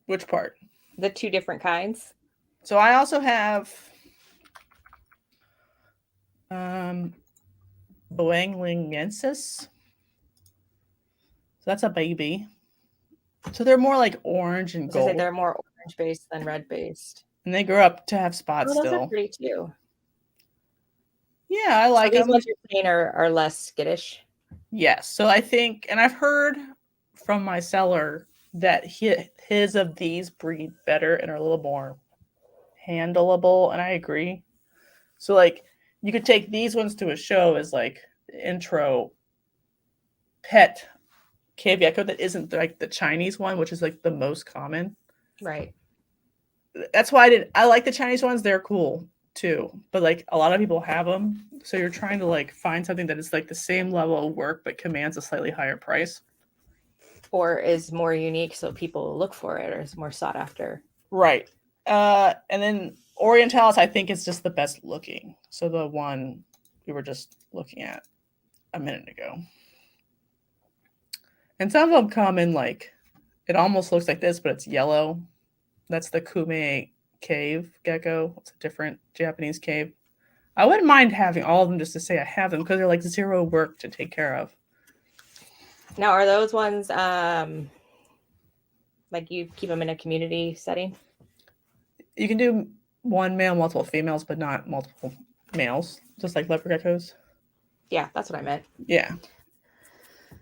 Which part? The two different kinds. So I also have Boangliensis. So that's a baby. So they're more like orange and gold. They're more orange based than red based. And they grow up to have spots those still. Are pretty too. Yeah, I like them. These ones you're saying are less skittish. Yes. So I think, and I've heard from my seller that his of these breed better and are a little more handleable, and I agree. So like you could take these ones to a show as like intro pet cave gecko that isn't like the Chinese one, which is like the most common. Right. That's why I like the Chinese ones. They're cool too, but like a lot of people have them, so you're trying to like find something that is like the same level of work but commands a slightly higher price, or is more unique, so people look for it, or is more sought after. Right. And then Orientalis, I think, is just the best looking. So the one we were just looking at a minute ago. And some of them come in like, it almost looks like this, but it's yellow. That's the Kume cave gecko. It's a different Japanese cave. I wouldn't mind having all of them just to say I have them because they're like zero work to take care of. Now, are those ones like you keep them in a community setting? You can do one male, multiple females, but not multiple males, just like leopard geckos. Yeah, that's what I meant. Yeah.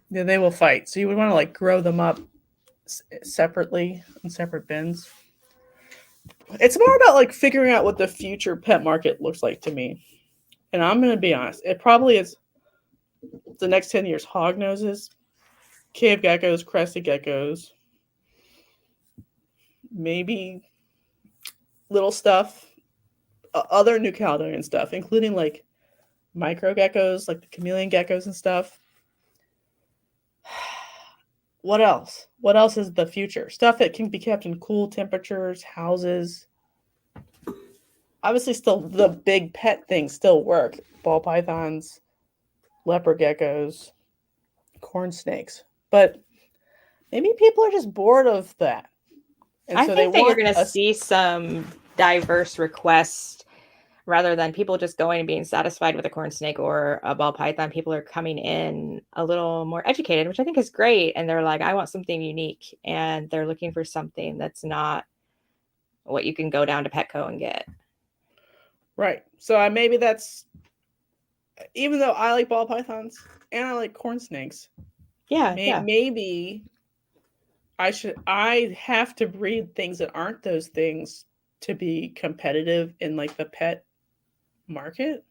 Yeah, they will fight. So you would want to like grow them up separately in separate bins. It's more about like figuring out what the future pet market looks like to me. And I'm going to be honest, it probably is the next 10 years hognoses, cave geckos, crested geckos, maybe little stuff, other New Caledonian stuff, including like micro geckos, like the chameleon geckos and stuff. What else? What else is the future? Stuff that can be kept in cool temperatures, houses. Obviously, still the big pet things still work. Ball pythons, leopard geckos, corn snakes. But maybe people are just bored of that. And I think that you're going to see some diverse requests rather than people just going and being satisfied with a corn snake or a ball python. People are coming in a little more educated, which I think is great. And they're like, I want something unique. And they're looking for something that's not what you can go down to Petco and get. Right. So maybe that's, even though I like ball pythons and I like corn snakes. Yeah. Maybe I have to breed things that aren't those things to be competitive in like the pet market.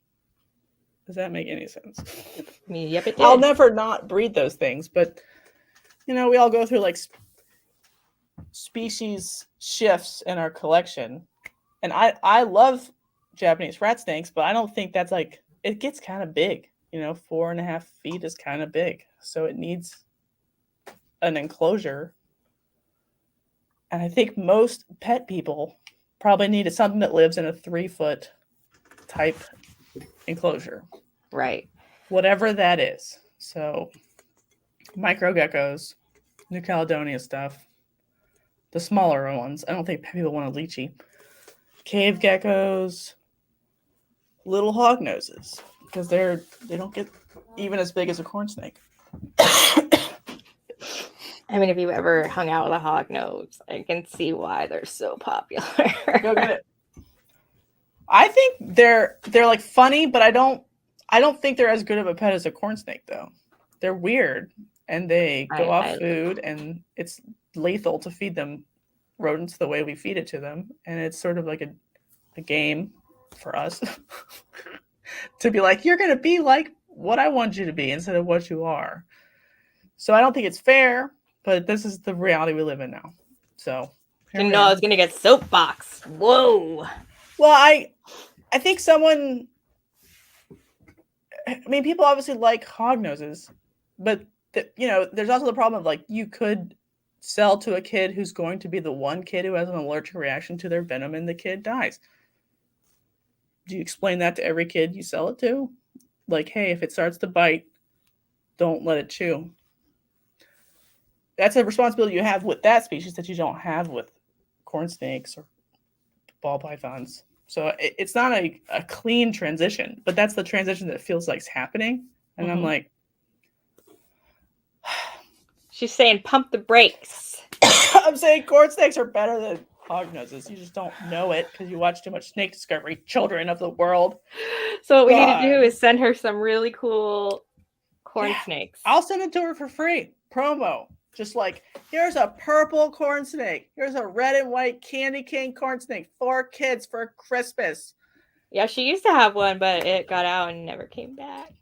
Does that make any sense? I mean, yep, it did. I'll never not breed those things, but you know, we all go through like species shifts in our collection. And I love Japanese rat snakes, but I don't think that's like, it gets kind of big, you know, 4.5 feet is kind of big. So it needs an enclosure. And I think most pet people probably need something that lives in a 3-foot type enclosure. Right. Whatever that is. So micro geckos, New Caledonia stuff, the smaller ones. I don't think people want a lychee. Cave geckos, little hognoses, because they don't get even as big as a corn snake. I mean, if you ever hung out with a hognose, I can see why they're so popular. Go get it. I think they're like funny, but I don't think they're as good of a pet as a corn snake though. They're weird and they go off food and it's lethal to feed them rodents the way we feed it to them, and it's sort of like a game. for us to be like, you're going to be like what I want you to be instead of what you are. So I don't think it's fair, but this is the reality we live in now. So didn't know I was going to get soapbox. Whoa. Well, I think someone, I mean, people obviously like hognoses, but there's also the problem of like, you could sell to a kid who's going to be the one kid who has an allergic reaction to their venom and the kid dies. Do you explain that to every kid you sell it to? Like, hey, if it starts to bite, don't let it chew. That's a responsibility you have with that species that you don't have with corn snakes or ball pythons. So it's not a clean transition, but that's the transition that feels like it's happening. And I'm like, she's saying pump the brakes. I'm saying corn snakes are better than hognoses. You just don't know it because you watch too much Snake Discovery, children of the world. So what we need to do is send her some really cool corn snakes. I'll send it to her for free. Promo. Just like, here's a purple corn snake. Here's a red and white candy cane corn snake. 4 kids for Christmas. Yeah, she used to have one, but it got out and never came back.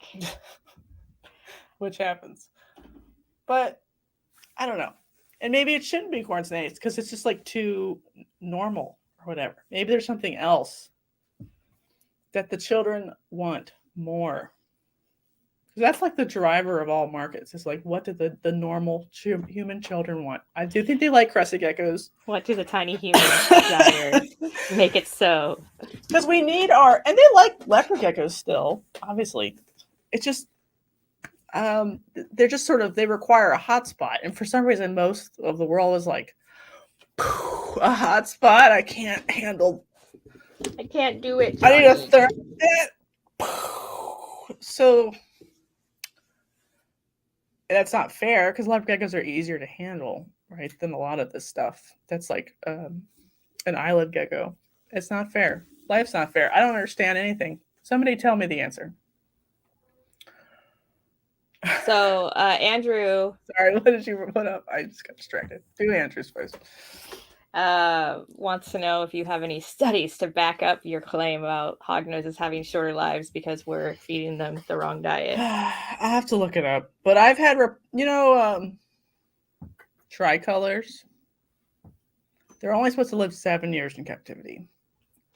Which happens. But I don't know. And maybe it shouldn't be corn snakes because it's just like too normal or whatever. Maybe there's something else that the children want more. That's like the driver of all markets. It's like, what do the normal human children want? I do think they like crested geckos. What do the tiny humans desire? Make it so. Because we need and they like leopard geckos still, obviously. It's just, they're just sort of, they require a hot spot. And for some reason, most of the world is like, a hot spot? I can't handle. I can't do it, Johnny. I need a third. So that's not fair because leopard geckos are easier to handle, right, than a lot of this stuff. That's like an eyelid gecko. It's not fair. Life's not fair. I don't understand anything. Somebody tell me the answer. So Andrew. Sorry, what did you put up? I just got distracted. Do Andrew's first. Wants to know if you have any studies to back up your claim about hognoses having shorter lives because we're feeding them the wrong diet. I have to look it up, but I've had, tricolors. They're only supposed to live 7 years in captivity.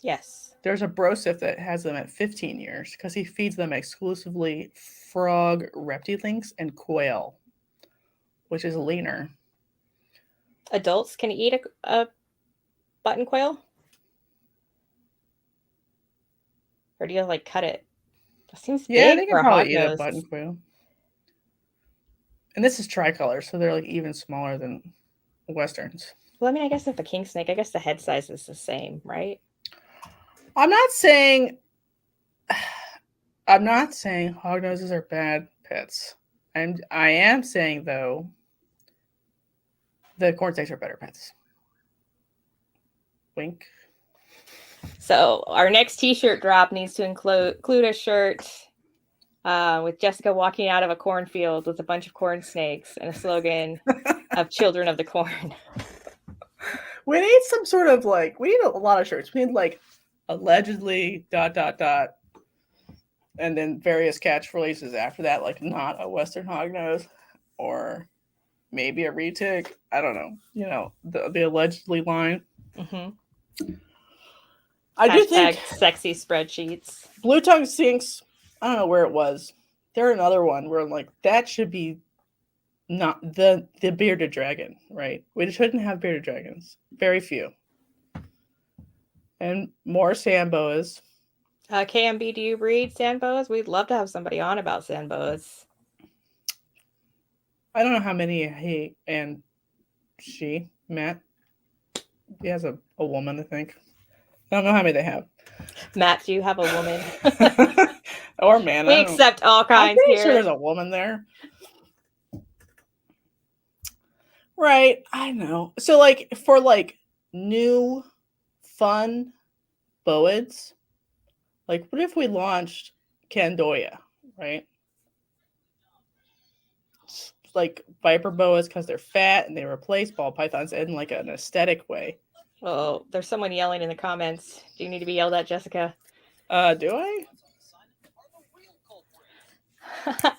Yes. There's a brosif that has them at 15 years because he feeds them exclusively frog reptilings and quail, which is leaner. Adults can eat a button quail? Or do you like cut it? That seems big. Yeah, they can probably eat hognose. a button quail. And this is tricolor, so they're like even smaller than westerns. Well, I mean, I guess if a king snake, I guess the head size is the same, right? I'm not saying hognoses are bad pets. I am saying though, the corn snakes are better pets. Wink. So our next t-shirt drop needs to include a shirt with Jessica walking out of a cornfield with a bunch of corn snakes and a slogan of Children of the Corn. We need some sort of we need a lot of shirts. We need allegedly ... and then various catchphrases after that, like not a Western hognose or maybe a retic. I don't know. The allegedly line. Mm-hmm. I do think sexy spreadsheets. Blue Tongue Sinks. I don't know where it was. They're another one where I'm like, that should be not the bearded dragon, right? We shouldn't have bearded dragons. Very few. And more sand boas. KMB, do you breed sand boas? We'd love to have somebody on about sand boas. I don't know how many he and she met. He has a woman, I think. I don't know how many they have. Matt, do you have a woman? Or man. We accept all kinds. I'm pretty here. sure there's a woman there. Right. I know. So for new fun boids, what if we launched Candoya, right? It's like viper boas because they're fat and they replace ball pythons in an aesthetic way. Oh, there's someone yelling in the comments. Do you need to be yelled at, Jessica? Do I?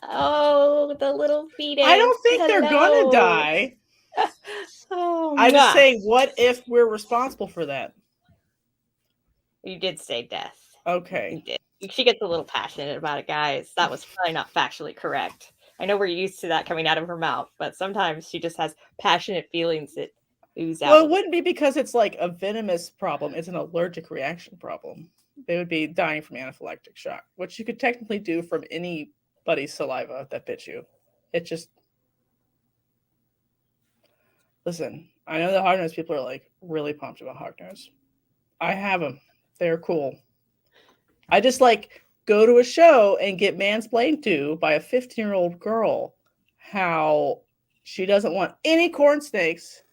Oh, the little fetus. I don't think they're gonna die. Oh, I just say, what if we're responsible for that? You did say death. Okay. You did. She gets a little passionate about it, guys. That was probably not factually correct. I know we're used to that coming out of her mouth, but sometimes she just has passionate feelings that ooze out. Well, it wouldn't be because it's like a venomous problem. It's an allergic reaction problem. They would be dying from anaphylactic shock, which you could technically do from anybody's saliva that bit you. It just... Listen, I know the Hognose people are like really pumped about Hognose. I have them. They're cool. I just like go to a show and get mansplained to by a 15-year-old girl how she doesn't want any corn snakes,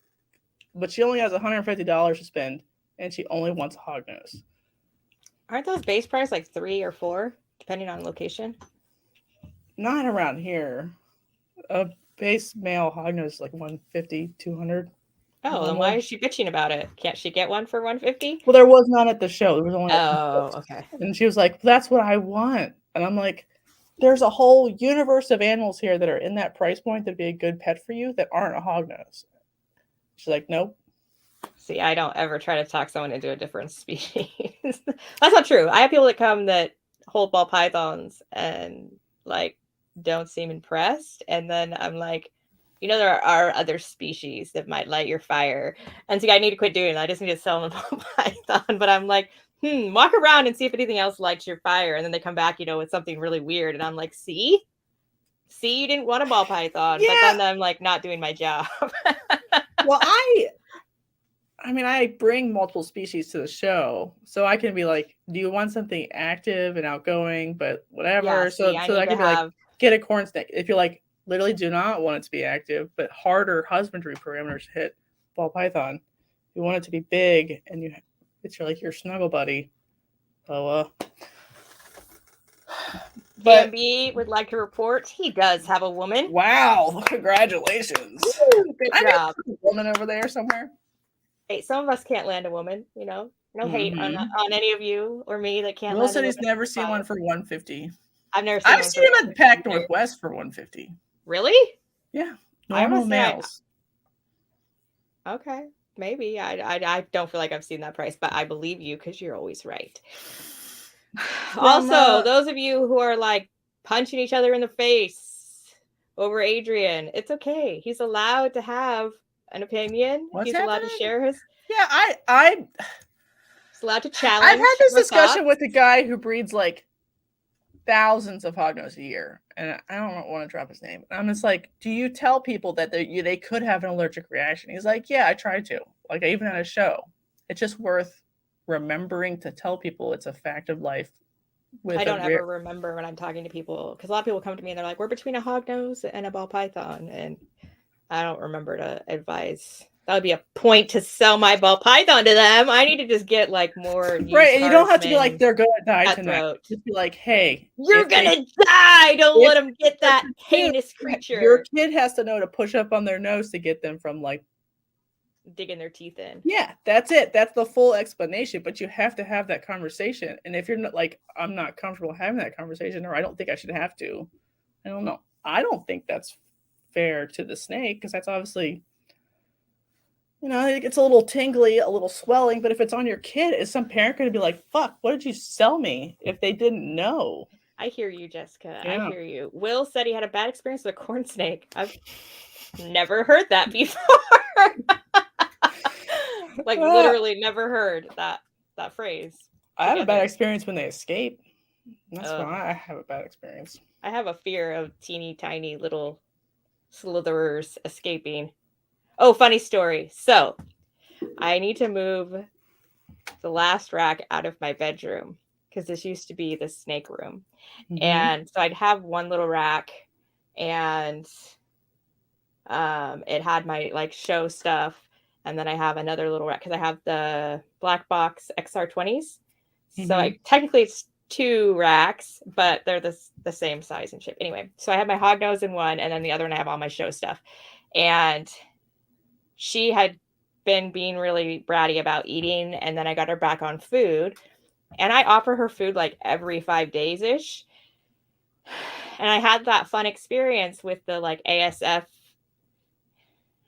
but she only has $150 to spend, and she only wants a Hognose. Aren't those base price like 3 or 4, depending on location? Not around here. A base male Hognose is like $150, $200. Oh, then why is she bitching about it? Can't she get one for $150? Well, there was none at the show. There was only... Oh, okay. And she was like, that's what I want. And I'm like, there's a whole universe of animals here that are in that price point that'd be a good pet for you that aren't a Hognose. She's like, nope. See, I don't ever try to talk someone into a different species. That's not true. I have people that come that hold ball pythons and like don't seem impressed. And then I'm like, you know, there are other species that might light your fire. And so I need to quit doing that. I just need to sell them a ball python. But I'm like, walk around and see if anything else lights your fire. And then they come back, you know, with something really weird. And I'm like, see, you didn't want a ball python. Yeah. But then I'm like not doing my job. Well, I mean, I bring multiple species to the show, so I can be like, do you want something active and outgoing, but whatever. Yeah, so I can be like, get a corn snake. If you're like, literally do not want it to be active, but harder husbandry parameters hit ball python. You want it to be big, and it's your snuggle buddy. So, but DMB would like to report he does have a woman. Wow! Congratulations. Woo, good job. A woman over there somewhere. Hey, some of us can't land a woman. You know, no hate on any of you or me that can't. Will said he's never seen one for $150. I've never seen him at the Pac Northwest for $150. Really? Yeah. Normal males. Okay. Maybe. I don't feel like I've seen that price, but I believe you because you're always right. Also, those of you who are like punching each other in the face over Adrian, it's okay. He's allowed to have an opinion. He's allowed to share his... Yeah, He's allowed to challenge. I've had this discussion with a guy who breeds like thousands of Hognose a year, and I don't want to drop his name. I'm just like, do you tell people that they could have an allergic reaction? He's like, yeah, I try to. Like, even at a show. It's just worth remembering to tell people it's a fact of life. I don't ever remember when I'm talking to people, because a lot of people come to me and they're like, we're between a Hognose and a ball python, and I don't remember to advise. That would be a point to sell my ball python to them. I need to just get like more. Right, and you don't have to be like, they're going to die tonight. Just be like, hey, you're going to die. Don't let them get that heinous creature. Your kid has to know to push up on their nose to get them from like digging their teeth in. Yeah, that's it. That's the full explanation. But you have to have that conversation. And if you're not like, I'm not comfortable having that conversation, or I don't think I should have to, I don't know. I don't think that's fair to the snake, because that's obviously, you know, it gets a little tingly, a little swelling. But if it's on your kid, is some parent going to be like, fuck, what did you sell me, if they didn't know? I hear you, Jessica. Yeah. I hear you. Will said he had a bad experience with a corn snake. I've never heard that before. Like literally never heard that phrase. I have a bad experience when they escape. That's why I have a bad experience. I have a fear of teeny tiny little slitherers escaping. Oh, funny story. So I need to move the last rack out of my bedroom, because this used to be the snake room. Mm-hmm. And so I'd have one little rack, and it had my like show stuff. And then I have another little rack because I have the black box XR20s. Mm-hmm. So technically it's 2 racks, but they're the same size and shape. Anyway, so I have my Hognose in one, and then the other one I have all my show stuff. And she had been being really bratty about eating, and then I got her back on food. And I offer her food like every 5 days-ish. And I had that fun experience with the like ASF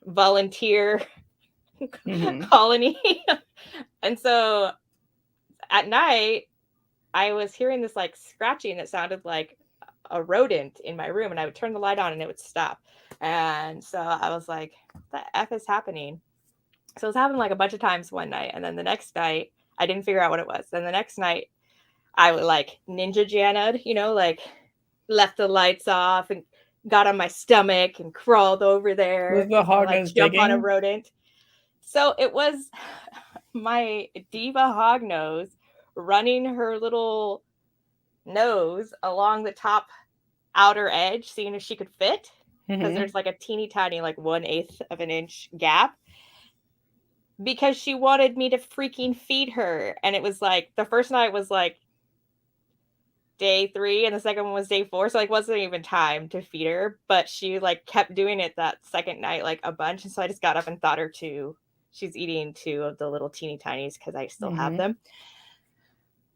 volunteer colony. And so at night, I was hearing this like scratching that sounded like a rodent in my room, and I would turn the light on and it would stop. And so I was like, what the F is happening? So it was happening like a bunch of times one night. And then the next night, I didn't figure out what it was. Then the next night, I would like ninja Jana'd, you know, like left the lights off and got on my stomach and crawled over there. Was the Hognose like jump on a rodent? So it was my diva Hognose running her little nose along the top outer edge, seeing if she could fit, because there's like a teeny tiny like 1/8 of an inch gap, because she wanted me to freaking feed her. And it was like the first night was like day 3 and the second one was day 4, so like wasn't even time to feed her, but she like kept doing it that second night like a bunch. And so I just got up and thought her to she's eating 2 of the little teeny tinies because I still have them,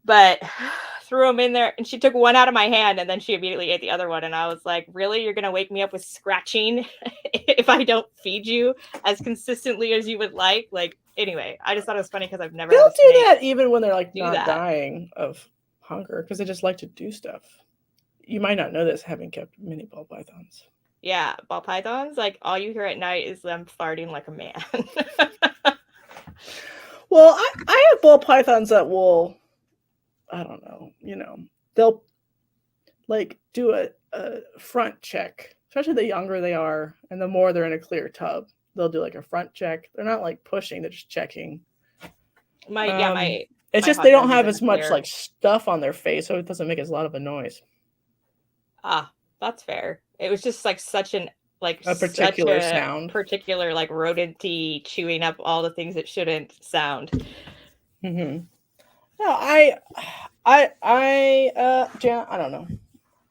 but threw them in there, and she took one out of my hand and then she immediately ate the other one. And I was like, really, you're gonna wake me up with scratching if I don't feed you as consistently as you would like? Anyway, I just thought it was funny because I've never they'll do that even when they're like not dying of hunger, because they just like to do stuff. You might not know this, having kept many ball pythons. Yeah, ball pythons, like all you hear at night is them farting like a man. Well, I have ball pythons that will, I don't know, you know, they'll like do a front check, especially the younger they are and the more they're in a clear tub. They'll do like a front check. They're not like pushing, they're just checking. It's just they don't have as much like stuff on their face, so it doesn't make as loud of a noise. Ah, that's fair. It was just like such an a particular sound, particular like rodent-y chewing up all the things it shouldn't sound. No, Jana, I don't know.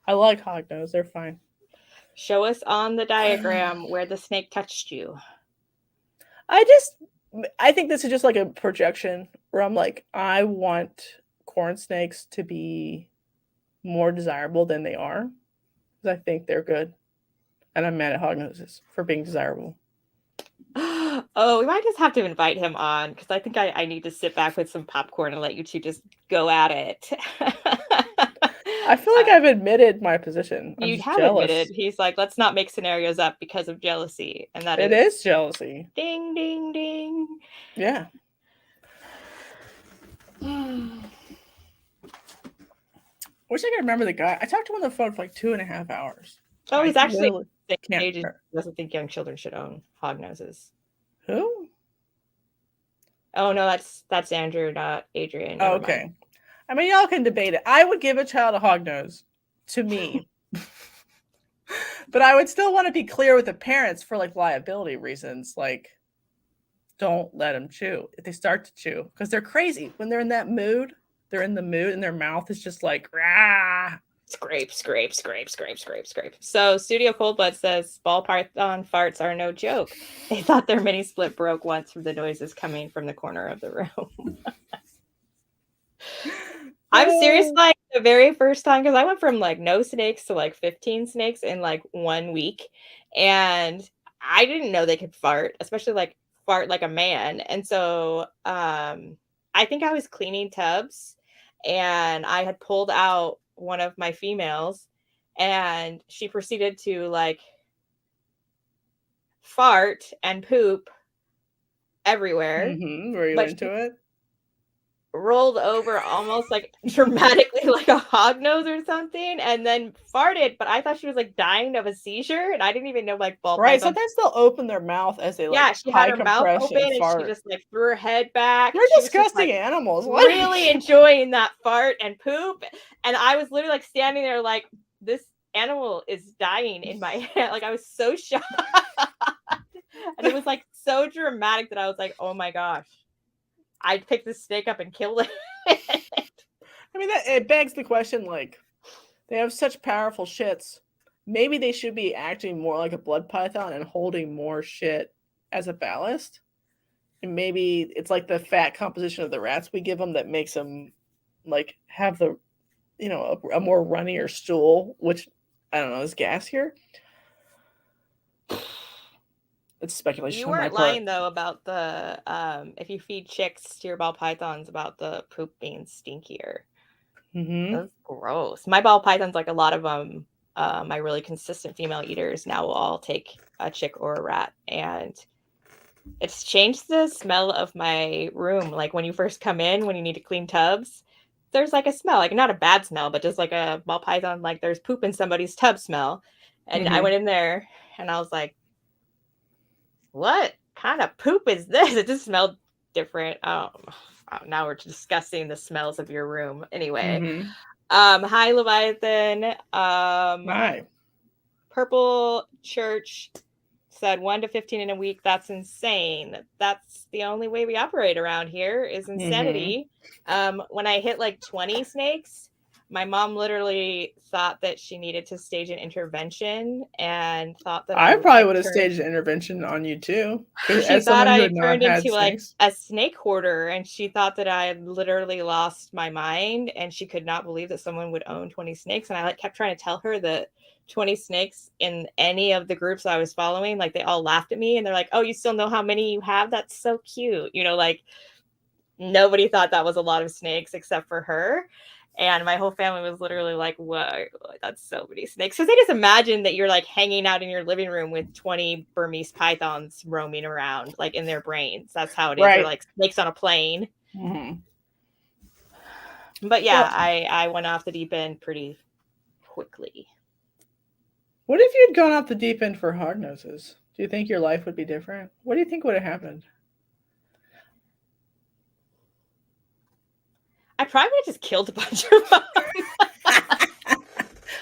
I like Hognose. They're fine. Show us on the diagram where the snake touched you. I think this is just like a projection where I'm like, I want corn snakes to be more desirable than they are, because I think they're good. And I'm mad at Hognoses for being desirable. Oh, we might just have to invite him on, because I think I need to sit back with some popcorn and let you two just go at it. I feel like I've admitted my position. You have admitted. He's like, let's not make scenarios up because of jealousy. And that is jealousy. Ding, ding, ding. Yeah. Wish I could remember the guy. I talked to him on the phone for like 2.5 hours. Oh, he's actually doesn't think young children should own Hognoses. Who? Oh no, that's Andrew, not Adrian. Oh, okay. I mean, y'all can debate it. I would give a child a Hognose to me. But I would still want to be clear with the parents for like liability reasons. Like, don't let them chew. If they start to chew, because they're crazy. When they're in that mood, they're in the mood and their mouth is just like, rah. Scrape, scrape, scrape, scrape, scrape, scrape. So Studio Coldblood says ball python farts are no joke. They thought their mini split broke once from the noises coming from the corner of the room. I'm serious, like the very first time, because I went from like no snakes to like 15 snakes in like 1 week. And I didn't know they could fart, especially like fart like a man. And so I think I was cleaning tubs and I had pulled out one of my females and she proceeded to like fart and poop everywhere. Were you into it? Rolled over almost like dramatically like a hognose or something, and then farted, but I thought she was like dying of a seizure, and I didn't even know like ball pythons. Sometimes they'll open their mouth as they like she had her mouth open and she just like threw her head back. They're disgusting animals. Really enjoying that fart and poop, and I was literally like standing there like, this animal is dying in my hand. Like I was so shocked. And it was like so dramatic that I was like, oh my gosh, I'd pick this snake up and kill it. I mean, it begs the question, like, they have such powerful shits. Maybe they should be acting more like a blood python and holding more shit as a ballast. And maybe it's like the fat composition of the rats we give them that makes them like have the, you know, a more runnier stool, which I don't know is gassier. It's speculation. You on my weren't part. lying though about the if you feed chicks to your ball pythons about the poop being stinkier. Mm-hmm. That's gross. My ball pythons, like a lot of them, my really consistent female eaters now will all take a chick or a rat, and it's changed the smell of my room. Like when you first come in, when you need to clean tubs, there's like a smell, like not a bad smell, but just like a ball python, like there's poop in somebody's tub smell. And I went in there and I was like, what kind of poop is this? It just smelled different. Now we're discussing the smells of your room. Anyway, hi Leviathan. Hi. Purple Church said 1 to 15 in a week. That's insane. That's the only way we operate around here is insanity. When I hit like 20 snakes, my mom literally thought that she needed to stage an intervention and thought that I probably would have staged an intervention on you too. She thought I turned into like a snake hoarder, and she thought that I had literally lost my mind, and she could not believe that someone would own 20 snakes. And I like kept trying to tell her that 20 snakes in any of the groups I was following, like they all laughed at me and they're like, oh, you still know how many you have? That's so cute. You know, like nobody thought that was a lot of snakes except for her. And my whole family was literally like, whoa, that's so many snakes. So they just imagine that you're like hanging out in your living room with 20 Burmese pythons roaming around, like in their brains. That's how it is. They're like snakes on a plane. But yeah, I went off the deep end pretty quickly. What if you had gone off the deep end for hognoses? Do you think your life would be different? What do you think would have happened? I probably would have just killed a bunch of them.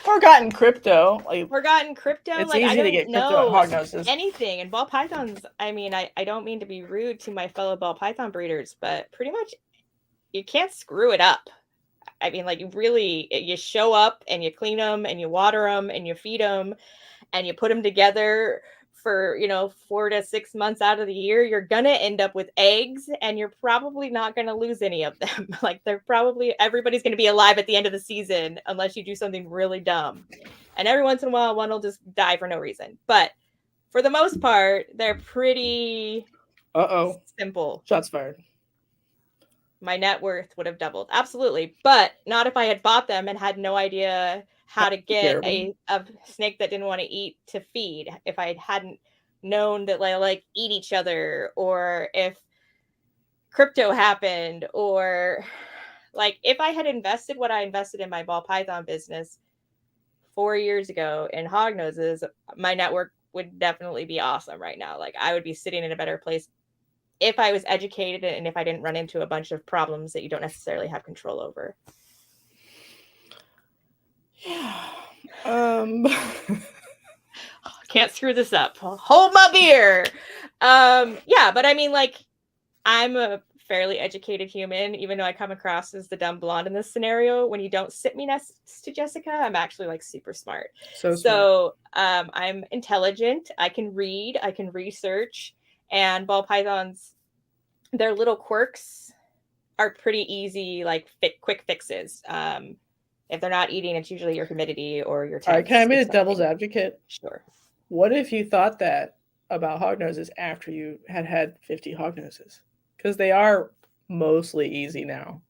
Or gotten crypto. It's like, easy to get crypto at hognoses. Anything. And ball pythons, I mean, I don't mean to be rude to my fellow ball python breeders, but pretty much you can't screw it up. I mean, like you show up and you clean them and you water them and you feed them and you put them together for, 4 to 6 months out of the year. You're going to end up with eggs and you're probably not going to lose any of them. Like everybody's going to be alive at the end of the season unless you do something really dumb. And every once in a while, one will just die for no reason. But for the most part, they're pretty simple. Shots fired. My net worth would have doubled. Absolutely. But not if I had bought them and had no idea how to get a snake that didn't want to eat to feed. If I hadn't known that they like eat each other, or if crypto happened, or like if I had invested what I invested in my ball python business 4 years ago in hognoses, my network would definitely be awesome right now. Like I would be sitting in a better place if I was educated and if I didn't run into a bunch of problems that you don't necessarily have control over. Yeah. Can't screw this up. Hold my beer. Yeah, but I mean, like, I'm a fairly educated human, even though I come across as the dumb blonde in this scenario. When you don't sit me next to Jessica, I'm actually like super smart. So I'm intelligent. I can read. I can research. And ball pythons, their little quirks are pretty easy, like quick fixes. If they're not eating, it's usually your humidity or your temps. All right, can I be a devil's advocate? Sure. What if you thought that about hognoses after you had 50 hognoses? Because they are mostly easy now.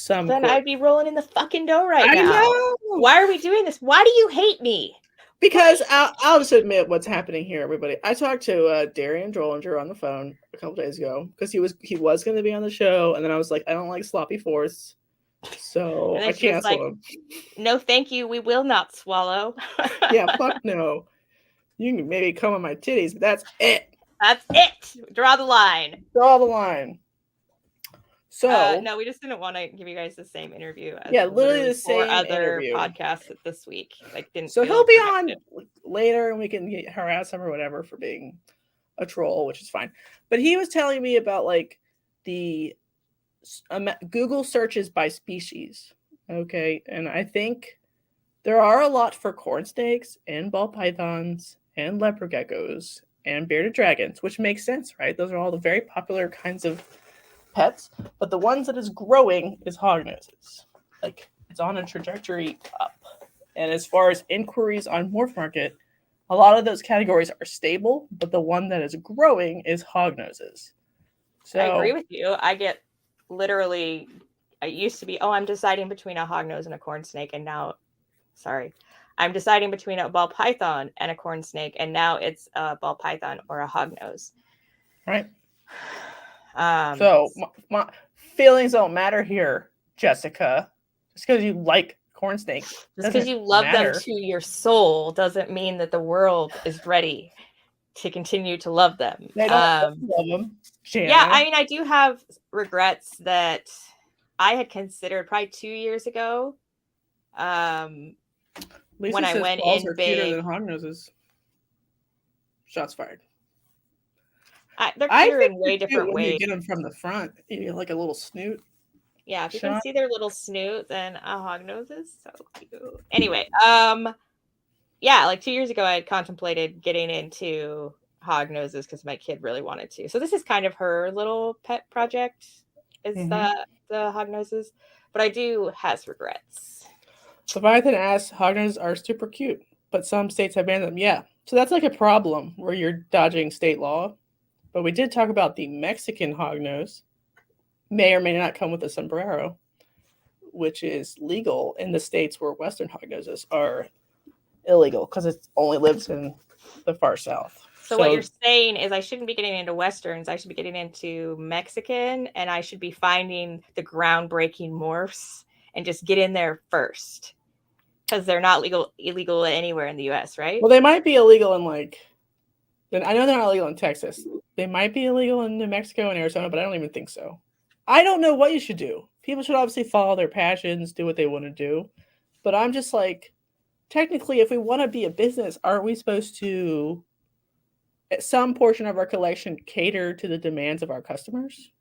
Then I'd be rolling in the fucking dough now. I know. Why are we doing this? Why do you hate me? Because I'll just admit what's happening here, everybody. I talked to Darien Drollinger on the phone a couple days ago because he was going to be on the show, and then I was like, I don't like sloppy fourths, so I canceled him. No, thank you. We will not swallow. Yeah, fuck no. You can maybe come on my titties, but that's it. That's it. Draw the line. Draw the line. So no, we just didn't want to give you guys the same interview. As literally the same other interview. Podcasts this week. So he'll be on later, and we can harass him or whatever for being a troll, which is fine. But he was telling me about like the Google searches by species. Okay, and I think there are a lot for corn snakes and ball pythons and leopard geckos and bearded dragons, which makes sense, right? Those are all the very popular kinds of pets, but the ones that is growing is Hognoses. Like, it's on a trajectory up. And as far as inquiries on Morph Market, a lot of those categories are stable, but the one that is growing is Hognoses. So I agree with you. I get literally, I used to be, I'm deciding between a hognose and a corn snake, and now, I'm deciding between a ball python and a corn snake, and now it's a ball python or a hognose. Right. So my feelings don't matter here, Jessica. Just because you like corn snakes, just because you love them to your soul doesn't mean that the world is ready to continue to love them. They don't love them. Jana. Yeah, I mean, I do have regrets that I had considered probably 2 years ago. Lisa when I says went balls in are big, cuter than Hognoses. Shots fired. They're cuter in way different ways. You get them from the front, you get like a little snoot. Yeah, if you can see their little snoot, then a hognose is so cute. Anyway, yeah, like 2 years ago, I had contemplated getting into hognoses because my kid really wanted to. So this is kind of her little pet project, is the hognoses. But I do has regrets. Leviathan asks, hognoses are super cute, but some states have banned them. Yeah, so that's like a problem where you're dodging state law. But we did talk about the Mexican hognose. May or may not come with a sombrero, which is legal in the states where Western hognoses are illegal because it only lives in the far south. So what you're saying is I shouldn't be getting into Westerns. I should be getting into Mexican, and I should be finding the groundbreaking morphs and just get in there first because they're not illegal anywhere in the U.S., right? Well, they might be illegal in I know they're not illegal in Texas. They might be illegal in New Mexico and Arizona, but I don't even think so. I don't know what you should do. People should obviously follow their passions, do what they want to do. But I'm just like, technically, if we want to be a business, aren't we supposed to, at some portion of our collection, cater to the demands of our customers?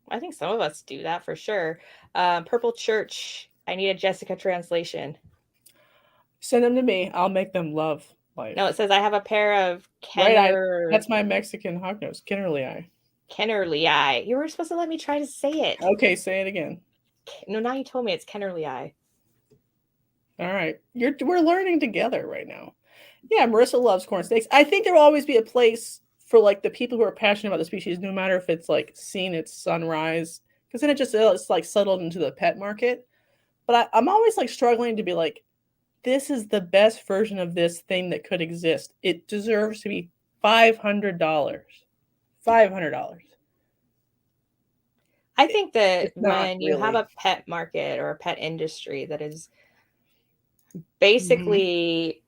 I think some of us do that for sure. Purple Church, I need a Jessica translation. Send them to me. I'll make them love life. No, it says I have a pair of Kenner. That's my Mexican hognose, Kennerlii. Kennerlii. You were supposed to let me try to say it. Okay, say it again. No, now you told me it's Kennerlii. All right. We're learning together right now. Yeah, Marissa loves corn snakes. I think there will always be a place for like the people who are passionate about the species, no matter if it's like seen its sunrise, because then it's like settled into the pet market. But I'm always like struggling to be like, this is the best version of this thing that could exist. It deserves to be $500. $500. I think that when you have a pet market or a pet industry that is basically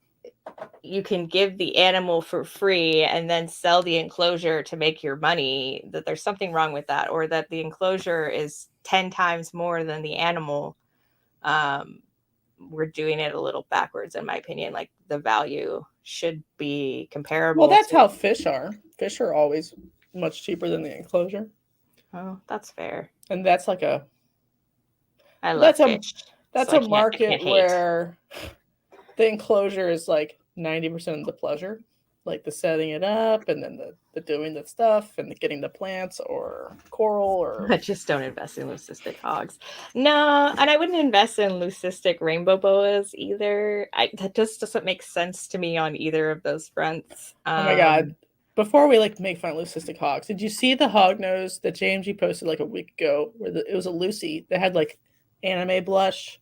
you can give the animal for free and then sell the enclosure to make your money, that there's something wrong with that, or that the enclosure is 10 times more than the animal. We're doing it a little backwards, in my opinion. Like the value should be comparable. Well, that's how fish are. Fish are always much cheaper than the enclosure. Oh, that's fair. And that's like that's fish. That's a market where the enclosure is like 90% of the pleasure, like the setting it up and then the doing the stuff and the getting the plants or coral or. I just don't invest in leucistic hogs. No, and I wouldn't invest in leucistic rainbow boas either. That just doesn't make sense to me on either of those fronts. Oh my god. Before we like make fun of leucistic hogs, did you see the hognose that JMG posted like a week ago where it was a Lucy that had like anime blush?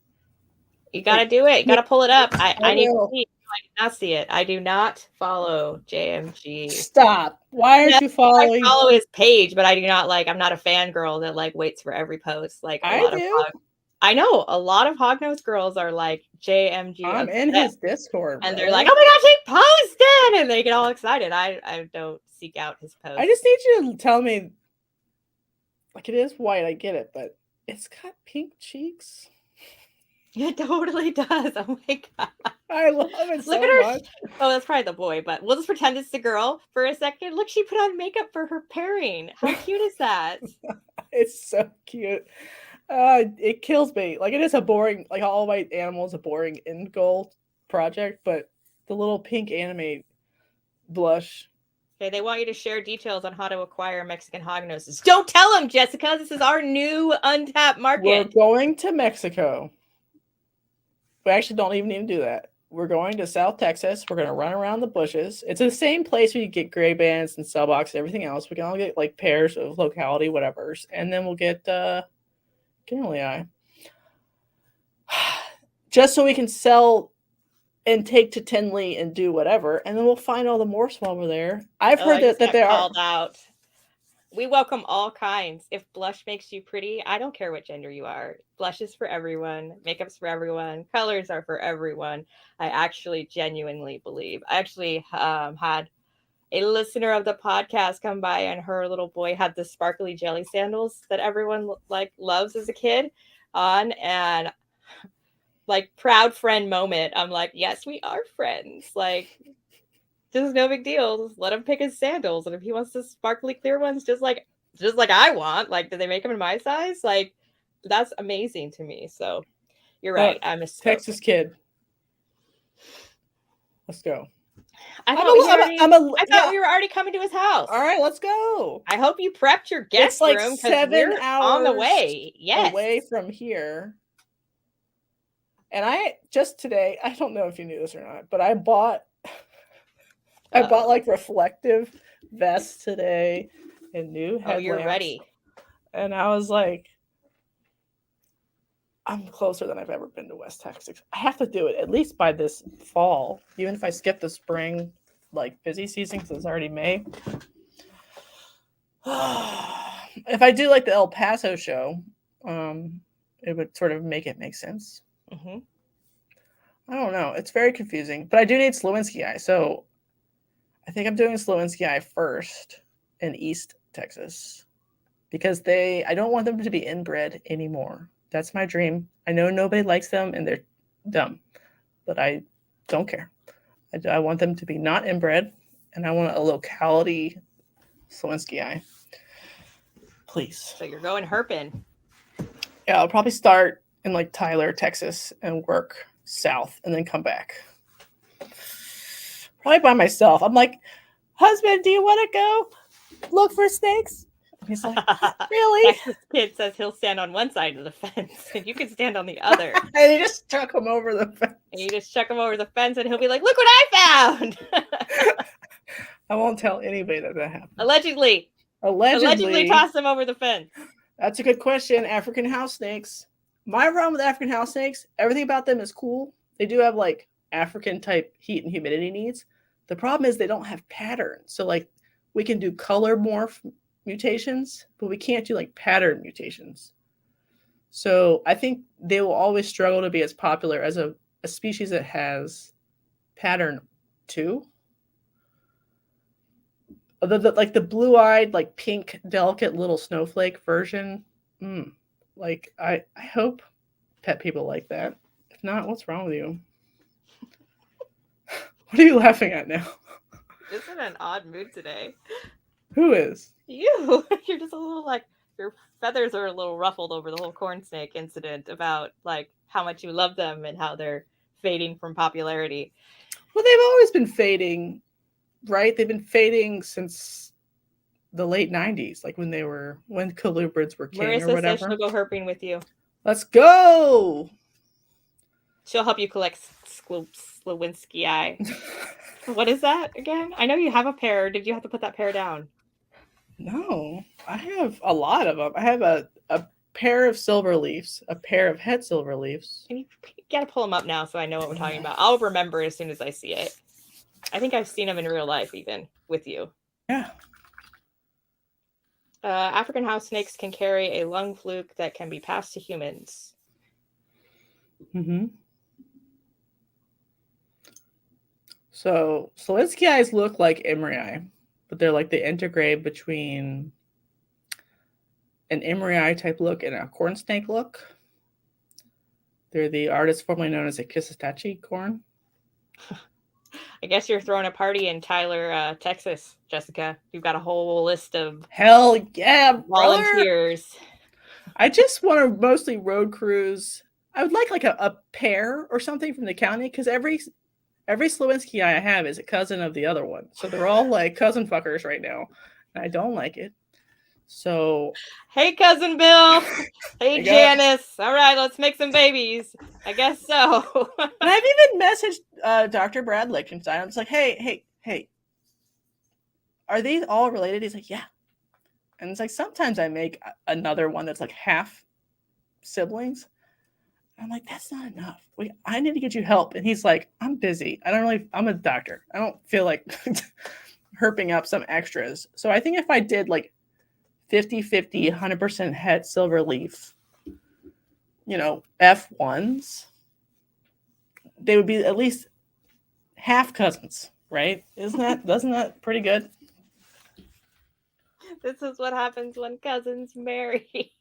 You gotta do it. You gotta pull it up. I need to see. I did not see it. I do not follow JMG. Stop. Why aren't you following? I follow his page, but I do not I'm not a fangirl that like waits for every post. Like I know a lot of hognose girls are like JMG. I'm in his Discord, and they're like, "Oh my gosh, he posted!" and they get all excited. I don't seek out his posts. I just need you to tell me, like, it is white. I get it, but it's got pink cheeks. It totally does. Oh my god, I love it so much. Oh, that's probably the boy, but we'll just pretend it's the girl for a second. Look, she put on makeup for her pairing. How cute is that? It's so cute. It kills me. Like, it is a boring, like all white animals, a boring end goal project, but the little pink anime blush Okay, they want you to share details on how to acquire Mexican hognoses. Don't tell them, Jessica. This is our new untapped market. We're going to Mexico. We actually don't even need to do that. We're going to South Texas. We're going to run around the bushes. It's the same place where you get gray bands and cell box and everything else. We can all get like pairs of locality, whatever's. And then we'll get Kelley. Just so we can sell and take to Tinley and do whatever. And then we'll find all the morphs while we're there. I've heard that they are called out. We welcome all kinds. If blush makes you pretty, I don't care what gender you are. Blush is for everyone. Makeup's for everyone. Colors are for everyone. I actually genuinely believe. I actually had a listener of the podcast come by, and her little boy had the sparkly jelly sandals that everyone like loves as a kid on, and like proud friend moment. I'm like, yes, we are friends. Like, just no big deal. Just let him pick his sandals, and if he wants the sparkly clear ones, just like I want. Like, did they make them in my size? Like, that's amazing to me. So, you're right. I'm a Texas kid. Let's go. I thought we were already coming to his house. All right, let's go. I hope you prepped your guest room. It's like 7 hours on the way. Yes, away from here. And I just today, I don't know if you knew this or not, but I bought like reflective vests today and new headlamps. Oh, you're ready. And I was like, I'm closer than I've ever been to West Texas. I have to do it at least by this fall, even if I skip the spring, like busy season, because it's already May. If I do like the El Paso show, it would sort of make sense. Mm-hmm. I don't know. It's very confusing, but I do need Slowinski eye. So I think I'm doing Slowinski eye first in East Texas because I don't want them to be inbred anymore. That's my dream. I know nobody likes them and they're dumb, but I don't care. I want them to be not inbred, and I want a locality Slowinski eye. Please. So you're going herping. Yeah, I'll probably start in like Tyler, Texas, and work south and then come back. Probably by myself. I'm like, husband, do you want to go look for snakes? He's like, really? Texas kid says he'll stand on one side of the fence and you can stand on the other. And you just chuck him over the fence. And you just chuck him over the fence and he'll be like, look what I found. I won't tell anybody that happened. Allegedly toss him over the fence. That's a good question. African house snakes. My problem with African house snakes, everything about them is cool. They do have like African type heat and humidity needs. The problem is they don't have patterns. So like we can do color morph mutations, but we can't do like pattern mutations. So I think they will always struggle to be as popular as a species that has pattern too. Like the blue-eyed, like pink, delicate little snowflake version. Like I hope pet people like that. If not, what's wrong with you? What are you laughing at now? Just in an odd mood today. Who is? You. You're just a little like your feathers are a little ruffled over the whole corn snake incident about like how much you love them and how they're fading from popularity. Well, they've always been fading, right? They've been fading since the late 90s, like when colubrids were king Marissa or whatever. Says she'll go herping with you. Let's go. She'll help you collect Slowinski eye. What is that again? I know you have a pair. Did you have to put that pair down? No, I have a lot of them. I have a pair of silver leaves, a pair of het silver leaves. And you gotta pull them up now so I know what we're talking about. I'll remember as soon as I see it. I think I've seen them in real life, even with you. Yeah. African house snakes can carry a lung fluke that can be passed to humans. Mm-hmm. So Slowinski eyes look like Emery eye, but they're like the intergrade between an Emery eye type look and a corn snake look. They're the artist formerly known as a Kisitachi corn. I guess you're throwing a party in Tyler, Texas, Jessica. You've got a whole list of hell yeah volunteers. Brother. I just want to mostly road cruise. I would like a pair or something from the county because every Every Slowinski I have is a cousin of the other one. So they're all like cousin fuckers right now. And I don't like it. So hey, cousin Bill. Hey, Janice. All right, let's make some babies. I guess so. And I've even messaged Dr. Brad Lichtenstein. I'm just like, hey, are these all related? He's like, yeah. And it's like, sometimes I make another one that's like half siblings. I'm like, that's not enough. I need to get you help. And he's like, I'm busy. I'm a doctor. I don't feel like herping up some extras. So I think if I did like 50-50, 100% het silver leaf, F1s, they would be at least half cousins, right? Doesn't that pretty good? This is what happens when cousins marry.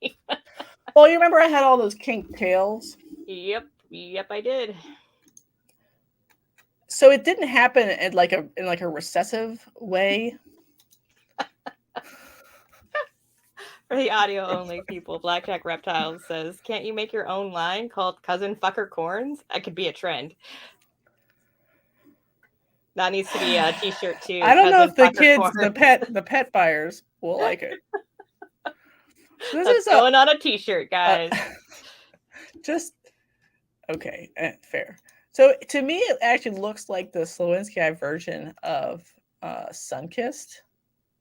Well, you remember I had all those kink tails? Yep, I did. So it didn't happen in like a recessive way. For the audio only people, Blackjack Reptile says, can't you make your own line called Cousin Fucker Corns? That could be a trend. That needs to be a t-shirt too. I don't know if the kids, corns. the pet buyers will like it. This is going on a t-shirt, guys. Just okay, fair. So to me, it actually looks like the Slowinski version of Sunkissed,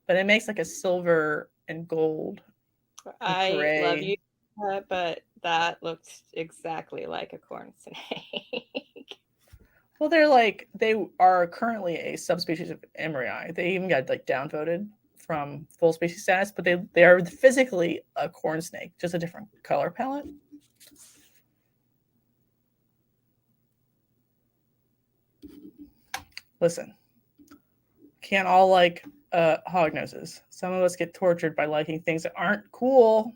but it makes like a silver and gold. I love you, but that looks exactly like a corn snake. Well, they are currently a subspecies of Emerii. They even got like downvoted from full species status, but they are physically a corn snake, just a different color palette. Listen, can't all like hognoses. Some of us get tortured by liking things that aren't cool.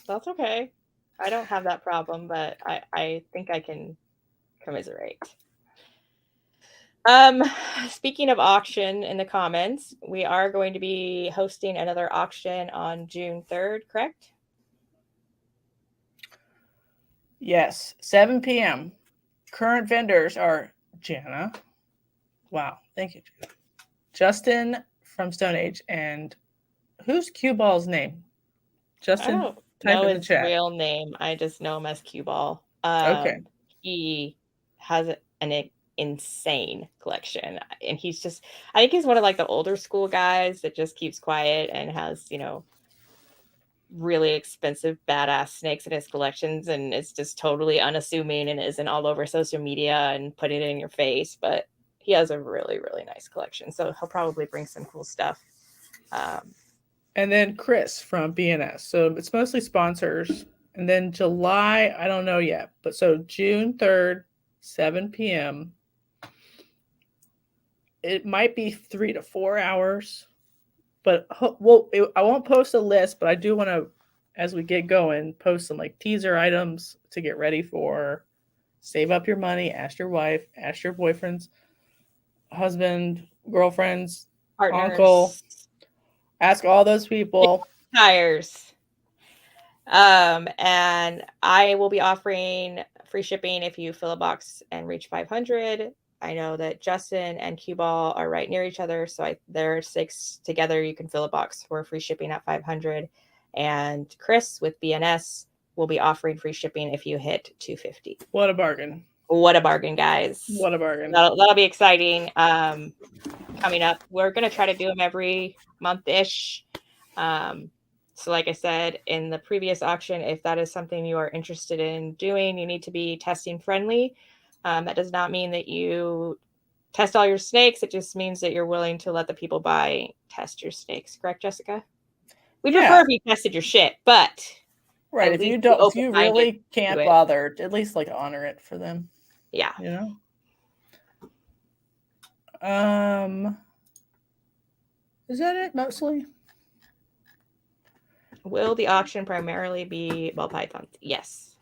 That's okay. I don't have that problem, but I think I can commiserate. Speaking of auction in the comments, we are going to be hosting another auction on June 3rd, correct? Yes, 7 p.m. Current vendors are Jana. Wow, thank you. Justin from Stoneage, and who's Cue Ball's name? Justin, I don't know his real name. I just know him as Cue Ball. Okay. He has an insane collection, and I think he's one of like the older school guys that just keeps quiet and has really expensive badass snakes in his collections, and it's just totally unassuming and isn't all over social media and putting it in your face, but he has a really, really nice collection, so he'll probably bring some cool stuff. And then Chris from BNS. So it's mostly sponsors. And then July, I don't know yet. But so June 3rd, 7 p.m. It might be 3 to 4 hours. But I won't post a list, but I do want to, as we get going, post some like teaser items to get ready for. Save up your money. Ask your wife. Ask your boyfriend's husband, girlfriends, partners. Uncle. Ask all those people. Tires. And I will be offering free shipping if you fill a box and reach 500. I know that Justin and Cue Ball are right near each other, so they're 6 together. You can fill a box for free shipping at 500. And Chris with BNS will be offering free shipping if you hit 250. What a bargain. What a bargain, guys. What a bargain. That'll be exciting. Coming up, we're going to try to do them every month-ish. So like I said in the previous auction, if that is something you are interested in doing, you need to be testing friendly. That does not mean that you test all your snakes. It just means that you're willing to let the people test your snakes. Correct, Jessica? We prefer if you tested your shit, but right. If you really can't bother, at least like honor it for them. Yeah. Is that it mostly? Will the auction primarily be ball pythons? Yes.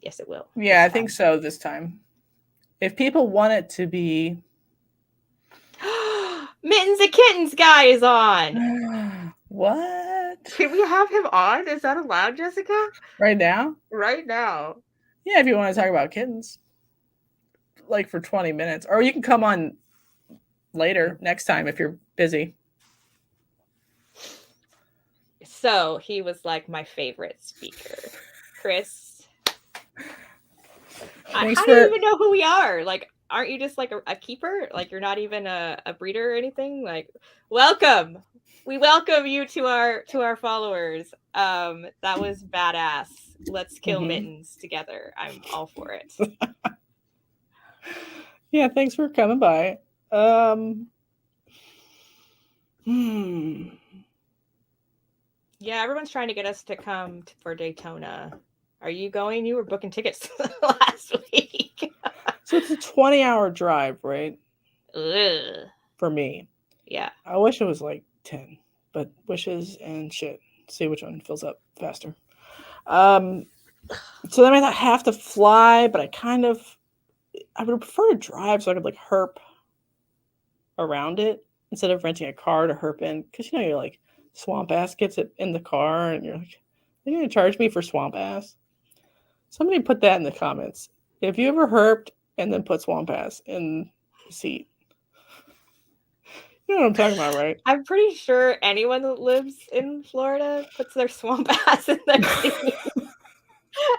Yes, it will. Yeah, I think so this time. If people want it to be... Mittens and Kittens guy is on. What? Can we have him on? Is that allowed, Jessica? Right now? Right now. Yeah, if you want to talk about kittens. like for 20 minutes, or you can come on later next time if you're busy. So he was like my favorite speaker. Chris, how do you even know who we are? Like, aren't you just like a keeper? Like, you're not even a breeder or anything? Like, welcome. We welcome you to our followers. That was badass. Let's kill mittens together. I'm all for it. Yeah, thanks for coming by. Yeah, everyone's trying to get us to come for Daytona. Are you going? You were booking tickets last week. So it's a 20-hour drive, right? Ugh. For me. Yeah. I wish it was like 10, but wishes and shit. See which one fills up faster. So then I might have to fly, but I would prefer to drive so I could like herp around it instead of renting a car to herp in. Because you're like, swamp ass gets it in the car and you're like, they're going to charge me for swamp ass? Somebody put that in the comments. If you ever herped and then put swamp ass in the seat. You know what I'm talking about, right? I'm pretty sure anyone that lives in Florida puts their swamp ass in their seat.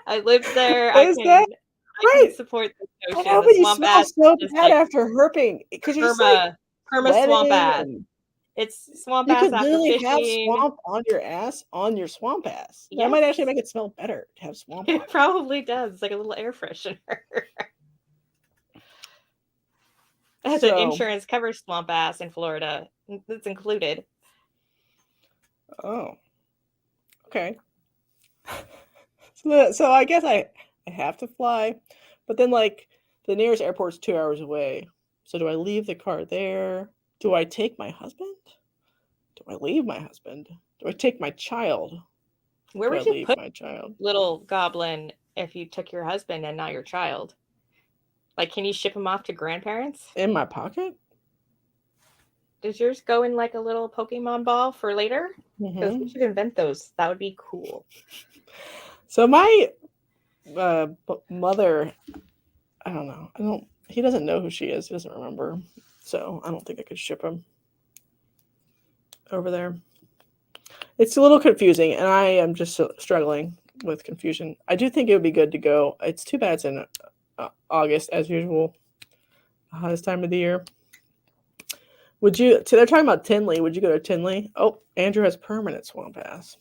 I lived there. I can support this notion. I know, but you smell so bad after herping because you're perma swamp ass. It's swamp ass after fishing. You could literally have swamp on your ass on your swamp ass. That might actually make it smell better to have swamp. It probably does. It's like a little air freshener. The insurance covers swamp ass in Florida. It's included. Oh, okay. So I guess I have to fly, but then like the nearest airport's 2 hours away. So do I leave the car there? Do I take my husband? Do I leave my husband? Do I take my child? Where would you put my child, little goblin, if you took your husband and not your child? Like, can you ship him off to grandparents? In my pocket? Does yours go in like a little Pokemon ball for later? Because we should invent those. That would be cool. So my mother, I don't know. He doesn't know who she is. He doesn't remember. So I don't think I could ship him over there. It's a little confusing, and I am just struggling with confusion. I do think it would be good to go. It's too bad it's in August, as usual, the hottest time of the year. Would you? So they're talking about Tinley. Would you go to Tinley? Oh, Andrew has permanent swamp ass.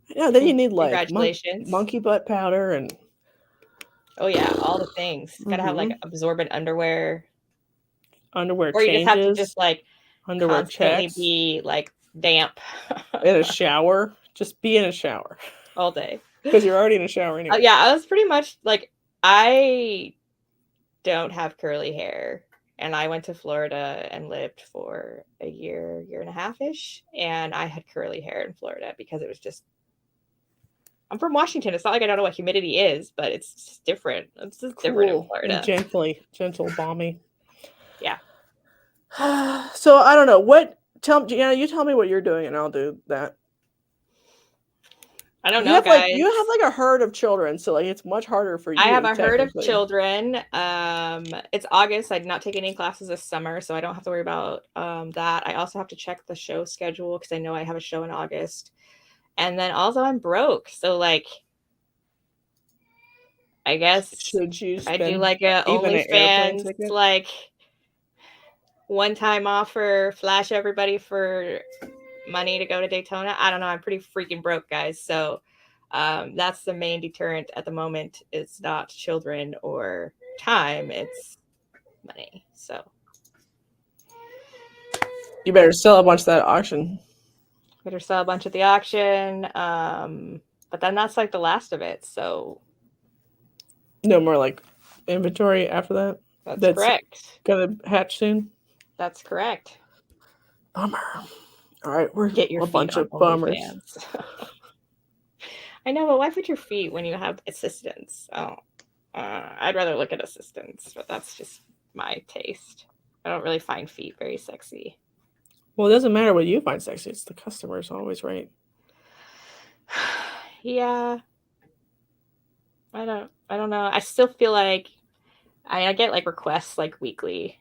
Yeah, then you need like monkey butt powder and. Oh yeah, all the things. Gotta have like absorbent underwear. Underwear or changes. You just have to just like underwear constantly checks. Be like damp. In a shower. Just be in a shower. All day. Because you're already in a shower anyway. Yeah, I was pretty much like, I don't have curly hair. And I went to Florida and lived for a year and a half-ish. And I had curly hair in Florida because it was just, I'm from Washington. It's not like I don't know what humidity is, but it's just different. It's just different in Florida. And gentle, balmy. Yeah. So I don't know. You tell me what you're doing and I'll do that. I don't know, guys. You have like a herd of children, so like it's much harder for you. I have a herd of children. It's August. I did not take any classes this summer, so I don't have to worry about that. I also have to check the show schedule because I know I have a show in August. And then also I'm broke, so like I guess I do like a OnlyFans like one-time offer, flash everybody for money to go to Daytona. I don't know. I'm pretty freaking broke, guys. So that's the main deterrent at the moment. It's not children or time. It's money. So you better sell a bunch of that auction. Better sell a bunch at the auction. But then that's like the last of it. So no more like inventory after that. That's correct. Gonna hatch soon. That's correct. Bummer. All right, we're Get your a bunch of bummers. I know, but why put your feet when you have assistants? Oh, I'd rather look at assistants, but that's just my taste. I don't really find feet very sexy. Well, it doesn't matter what you find sexy. It's the customer's always right. Yeah. I don't know. I still feel like I get like requests like weekly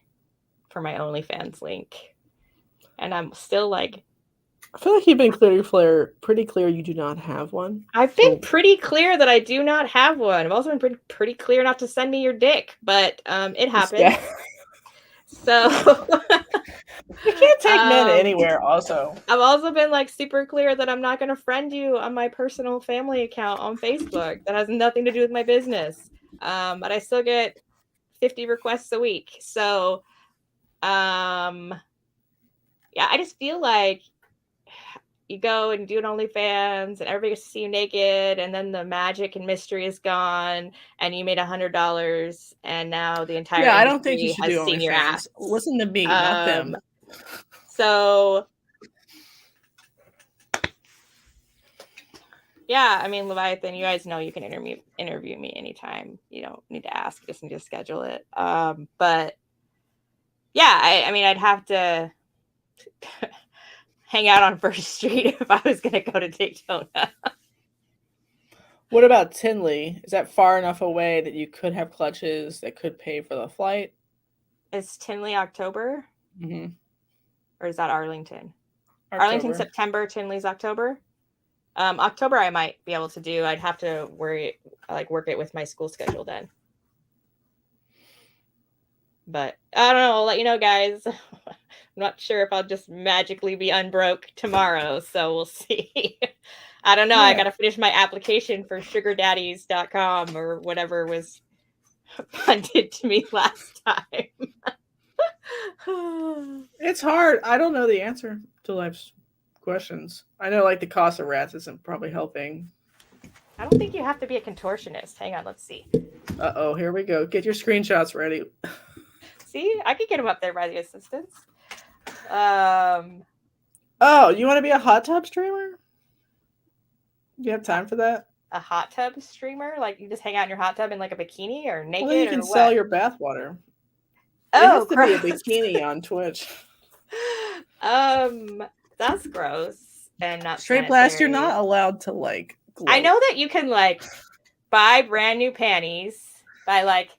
for my OnlyFans link, and I'm still like, I feel like you've been pretty clear you do not have one. I've been pretty clear that I do not have one. I've also been pretty clear not to send me your dick, but it happened. Yeah. So you can't take men anywhere. Also, I've also been like super clear that I'm not going to friend you on my personal family account on Facebook. That has nothing to do with my business. But I still get 50 requests a week. So yeah, I just feel like you go and do an OnlyFans and everybody gets to see you naked, and then the magic and mystery is gone, and you made $100, and now the entire industry I don't think you should do seen your ass. Listen to me, not them. So yeah, I mean, Leviathan, you guys know you can interview me anytime. You don't need to ask, you just need to schedule it. But yeah, I mean, I'd have to hang out on First Street if I was going to go to Daytona. What about Tinley? Is that far enough away that you could have clutches that could pay for the flight? Is Tinley October? Mm-hmm. Or is that Arlington? October. Arlington September, Tinley's October. October I might be able to do. I'd have to work it with my school schedule then. But I don't know. I'll let you know, guys. I'm not sure if I'll just magically be unbroke tomorrow, so we'll see. I don't know. Yeah. I got to finish my application for sugardaddies.com or whatever was funded to me last time. It's hard. I don't know the answer to life's questions. I know like the cost of rats isn't probably helping. I don't think you have to be a contortionist. Hang on, let's see. Uh-oh, here we go. Get your screenshots ready. See, I could get them up there by the assistants. Oh, you want to be a hot tub streamer? You have time for that? A hot tub streamer? Like you just hang out in your hot tub in like a bikini or naked? Well, you can sell your bathwater. Oh, it has to be a bikini on Twitch. That's gross and not straight blast. You're not allowed to like gloat. I know that you can like buy brand new panties by like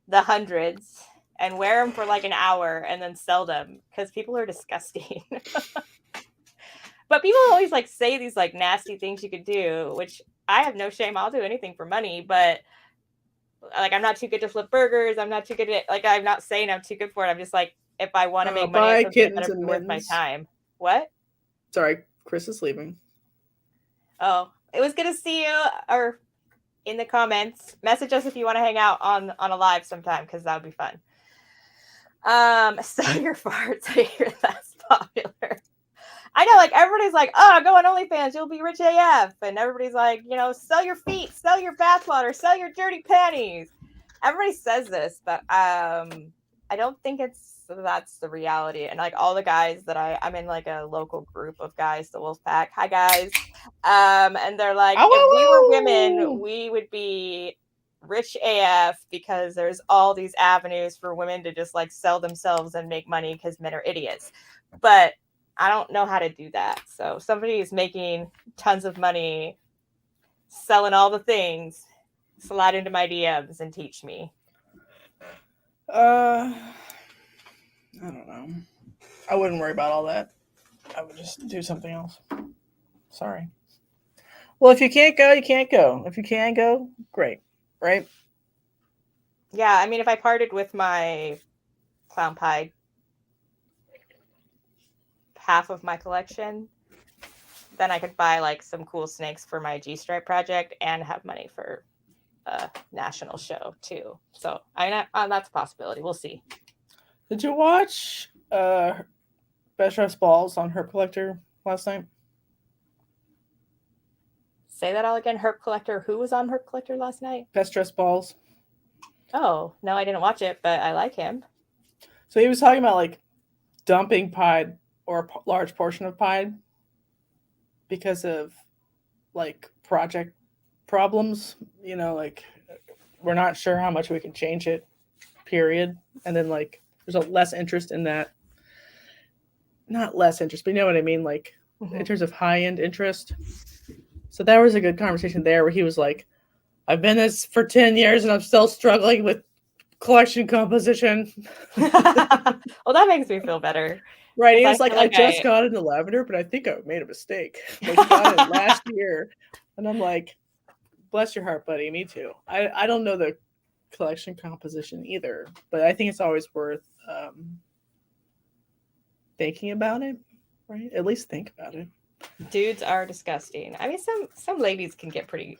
the hundreds and wear them for like an hour and then sell them because people are disgusting. But people always like say these like nasty things you could do, which I have no shame. I'll do anything for money, but like I'm not too good to flip burgers. I'm not too good at like I'm not saying I'm too good for it. I'm just like if I want to make money, it's better worth my time. What? Sorry, Chris is leaving. Oh, it was good to see you. Or in the comments, message us if you want to hang out on a live sometime because that would be fun. Sell your farts. I hear that's popular. I know, like everybody's like, "Oh, go on OnlyFans, you'll be rich AF," and everybody's like, you know, sell your feet, sell your bathwater, sell your dirty panties. Everybody says this, but I don't think that's the reality. And like all the guys that I'm in like a local group of guys, the Wolfpack. Hi guys, and they're like, if we were women, we would be rich AF because there's all these avenues for women to just like sell themselves and make money because men are idiots, but I don't know how to do that. So somebody is making tons of money selling all the things. Slide into my DMs and teach me. I don't know. I wouldn't worry about all that. I would just do something else. Sorry. Well, if you can't go, you can't go. If you can go, great. Right? Yeah, I mean, if I parted with my clown pie half of my collection, then I could buy like some cool snakes for my G-Stripe project and have money for a national show too. So that's a possibility. We'll see. Did you watch Best Dressed Balls on Herp Collector last night? Say that all again. Herp Collector. Who was on Herp Collector last night? Best Dressed Balls. Oh, no, I didn't watch it, but I like him. So he was talking about like dumping Pied or a large portion of Pied because of like project problems, you know, like we're not sure how much we can change it, period. And then like there's a less interest in that. Not less interest, but you know what I mean? Like in terms of high-end interest. So that was a good conversation there where he was like, I've been this for 10 years and I'm still struggling with collection composition. Well, that makes me feel better. Right. He I was like, feel I like just got into lavender, but I think I made a mistake. Like, got it last year. And I'm like, bless your heart, buddy. Me too. I don't know the collection composition either, but I think it's always worth thinking about it, right? At least think about it. Dudes are disgusting. I mean, some ladies can get pretty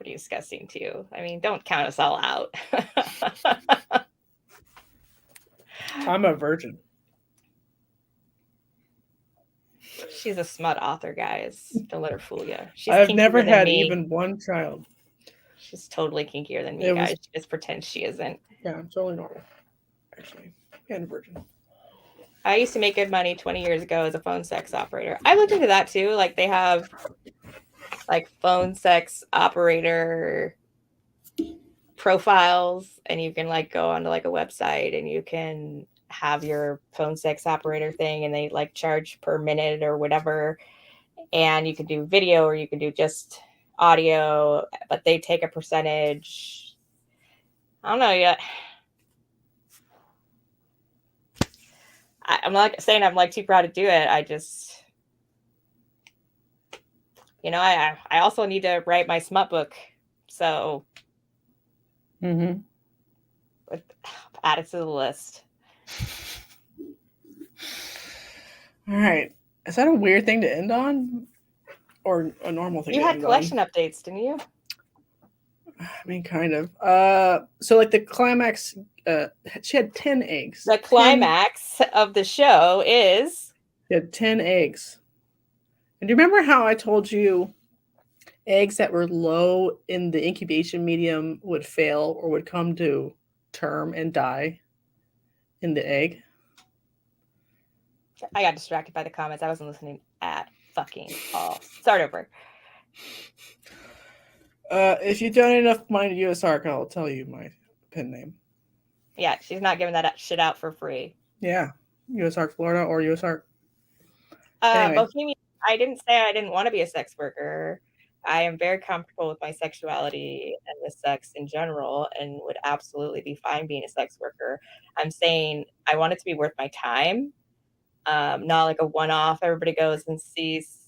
disgusting too. I mean, don't count us all out. I'm a virgin. She's a smut author, guys. Don't let her fool you. I've never had even one child. She's totally kinkier than me, guys. She just pretends she isn't. Yeah, I'm totally normal, actually. And a virgin. I used to make good money 20 years ago as a phone sex operator. I looked into that too. Like they have like phone sex operator profiles, and you can like go onto like a website and you can have your phone sex operator thing, and they like charge per minute or whatever. And you can do video or you can do just audio, but they take a percentage. I don't know yet. I'm not saying I'm like too proud to do it. I just, you know, I also need to write my smut book. So add it to the list. All right. Is that a weird thing to end on? Or a normal thing? You had collection updates, didn't you? I mean, kind of. So like the climax, she had 10 eggs. The climax of the show is she had 10 eggs. And do you remember how I told you eggs that were low in the incubation medium would fail or would come to term and die in the egg? I got distracted by the comments. I wasn't listening at fucking all. Start over. If you donate enough money to USARC, I'll tell you my pen name. Yeah, she's not giving that shit out for free. Yeah, USARC Florida or USARC. Anyway. Bohemian, I didn't say I didn't want to be a sex worker. I am very comfortable with my sexuality and with sex in general and would absolutely be fine being a sex worker. I'm saying I want it to be worth my time, not like a one-off. Everybody goes and sees,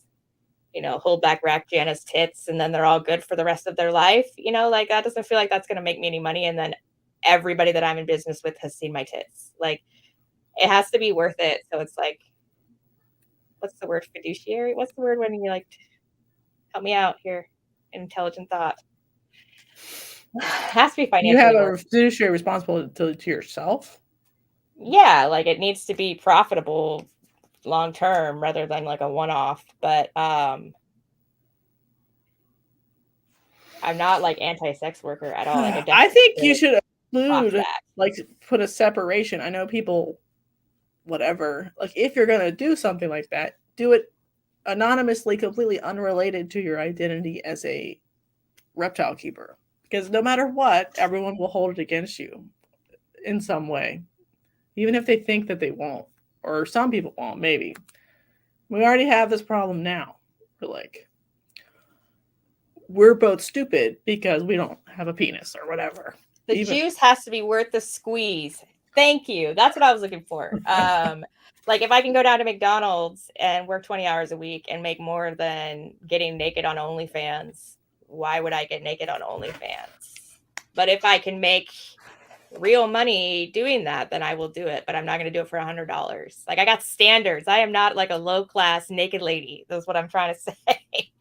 you know, hold back rack Jana's tits and then they're all good for the rest of their life. You know, like that doesn't feel like that's going to make me any money. And then everybody that I'm in business with has seen my tits. Like it has to be worth it. So it's like, what's the word? Fiduciary? What's the word when you like, help me out here? Intelligent thought. It has to be financially. You have a fiduciary responsibility to yourself? Yeah, like it needs to be profitable long term rather than like a one-off. But I'm not like anti-sex worker at all. Like, I think you should include like put a separation. I know people, whatever, like if you're gonna do something like that, do it anonymously, completely unrelated to your identity as a reptile keeper. Because no matter what, everyone will hold it against you in some way. Even if they think that they won't. Or some people won't, maybe. We already have this problem now. We're both stupid because we don't have a penis or whatever. The juice has to be worth the squeeze. Thank you. That's what I was looking for. Like if I can go down to McDonald's and work 20 hours a week and make more than getting naked on OnlyFans, why would I get naked on OnlyFans? But if I can make real money doing that, then I will do it. But I'm not going to do it for $100. Like I got standards. I am not like a low class naked lady. That's what I'm trying to say.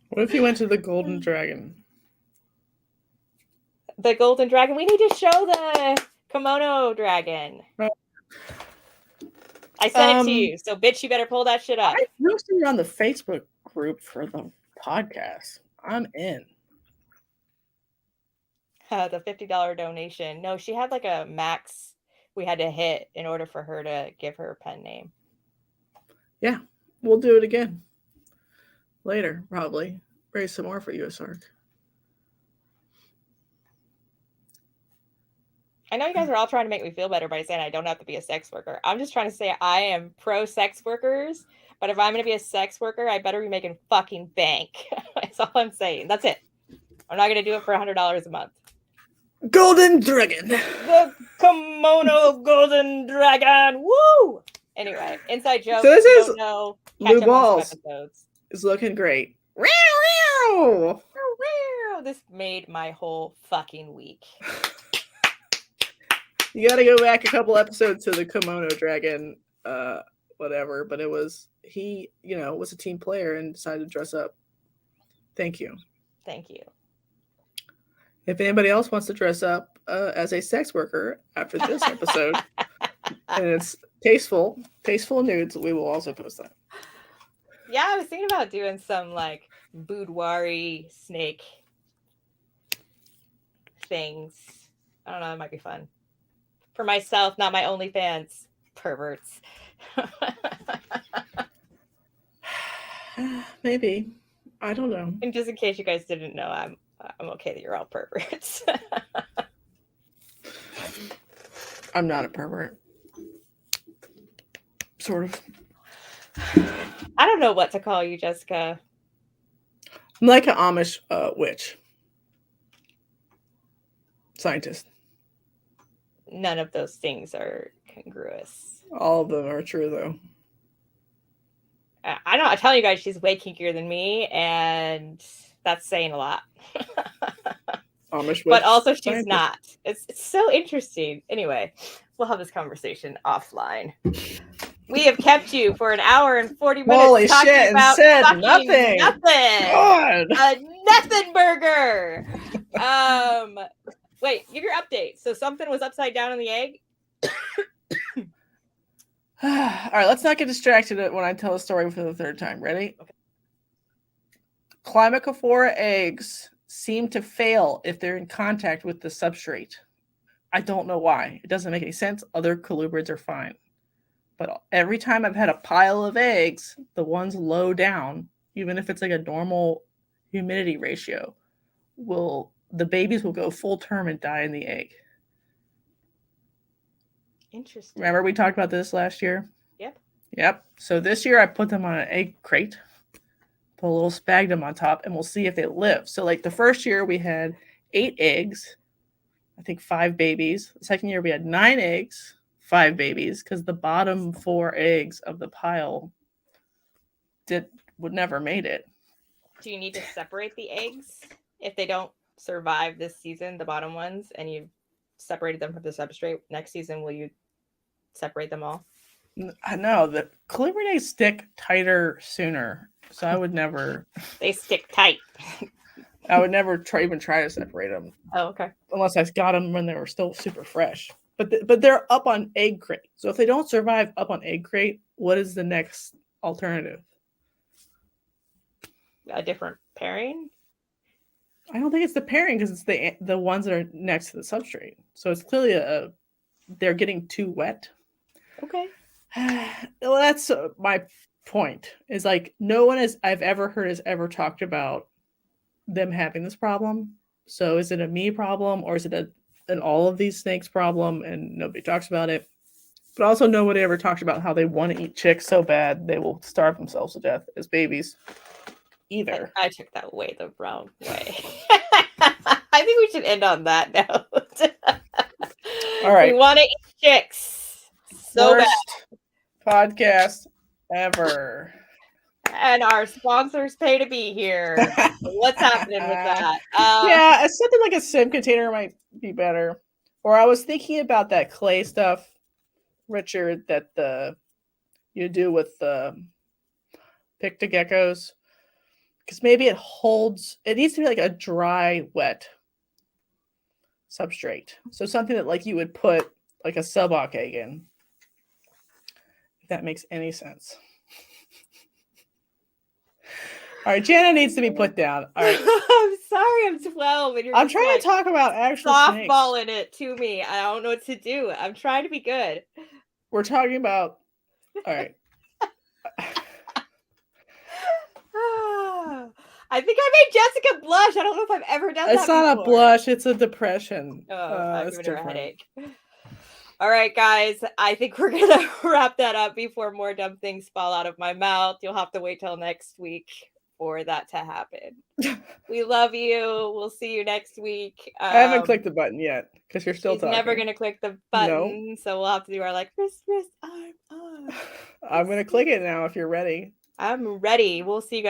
What if you went to the Golden Dragon? The Golden Dragon? We need to show the kimono dragon. Right. I sent it to you. So bitch, you better pull that shit up. I posted it on the Facebook group for the podcast. I'm in. The $50 donation. No, she had like a max we had to hit in order for her to give her pen name. Yeah, we'll do it again. Later, probably. Raise some more for USARC. I know you guys are all trying to make me feel better by saying I don't have to be a sex worker. I'm just trying to say I am pro sex workers, but if I'm going to be a sex worker, I better be making fucking bank. That's all I'm saying. That's it. I'm not going to do it for $100 a month. Golden Dragon. The kimono golden dragon. Woo! Anyway, inside joke. So this is know, Blue catch up on some Balls. episodes. It's looking great. This made my whole fucking week. You got to go back a couple episodes to the kimono dragon, whatever. But it was he, was a team player and decided to dress up. Thank you. Thank you. If anybody else wants to dress up as a sex worker after this episode, and it's tasteful nudes, we will also post that. Yeah, I was thinking about doing some like boudoir-y snake things. I don't know, it might be fun. For myself, not my OnlyFans. Perverts. Maybe. I don't know. And just in case you guys didn't know, I'm okay that you're all perverts. I'm not a pervert. Sort of. I don't know what to call you, Jessica. I'm like an Amish witch. Scientist. None of those things are congruous. All of them are true, though. I'm telling you guys, she's way kinkier than me, and that's saying a lot. Amish witch, but also she's scientist. not. It's so interesting. Anyway, we'll have this conversation offline. We have kept you for an hour and 40 minutes. Holy talking shit, about and said nothing. God. A nothing burger. Wait, give your update. So something was upside down in the egg? All right, let's not get distracted when I tell the story for the third time. Ready? Okay. Chlamydophora eggs seem to fail if they're in contact with the substrate. I don't know why. It doesn't make any sense. Other colubrids are fine. But every time I've had a pile of eggs, the ones low down, even if it's like a normal humidity ratio, the babies will go full term and die in the egg. Interesting. Remember we talked about this last year? Yep. So this year I put them on an egg crate, put a little sphagnum on top, and we'll see if they live. So like the first year we had 8 eggs, I think 5 babies. The second year we had 9 eggs, 5 babies, because the bottom 4 eggs of the pile would never made it. Do you need to separate the eggs if they don't survive this season, the bottom ones, and you've separated them from the substrate? Next season, will you separate them all? I know the colubrids eggs stick tighter sooner, so I would never. They stick tight. I would never even try to separate them. Oh, okay. Unless I got them when they were still super fresh. But they're up on egg crate. So if they don't survive up on egg crate, what is the next alternative? A different pairing? I don't think it's the pairing because it's the ones that are next to the substrate. So it's clearly they're getting too wet. Okay. Well, that's my point. Is like no one I've ever heard has ever talked about them having this problem. So is it a me problem or is it an all of these snakes problem and nobody talks about it? But also nobody ever talks about how they want to eat chicks so bad they will starve themselves to death as babies. Either. I took that way the wrong way. I think we should end on that note. All right. We want to eat chicks so Worst bad. Podcast ever. And our sponsors pay to be here. What's happening with that? Yeah, something like a sim container might be better. Or I was thinking about that clay stuff, Richard, that you do with the picta geckos. Because maybe it needs to be like a dry, wet substrate. So something that like you would put like a subok egg in. If that makes any sense. All right, Jana needs to be put down. All right. I'm sorry, I'm 12. And I'm trying to talk about actual softballing it to me. I don't know what to do. I'm trying to be good. We're talking about. All right. I think I made Jessica blush. I don't know if I've ever done that. It's not before. a blush, it's a depression. I'm it's giving her a different. headache. All right, guys. I think we're going to wrap that up before more dumb things fall out of my mouth. You'll have to wait till next week for that to happen. We love you. We'll see you next week. I haven't clicked the button yet because you're still she's talking. never going to click the button, so we'll have to do our like, wrist, arm. I'm going to click it now if you're ready. I'm ready. We'll see you guys.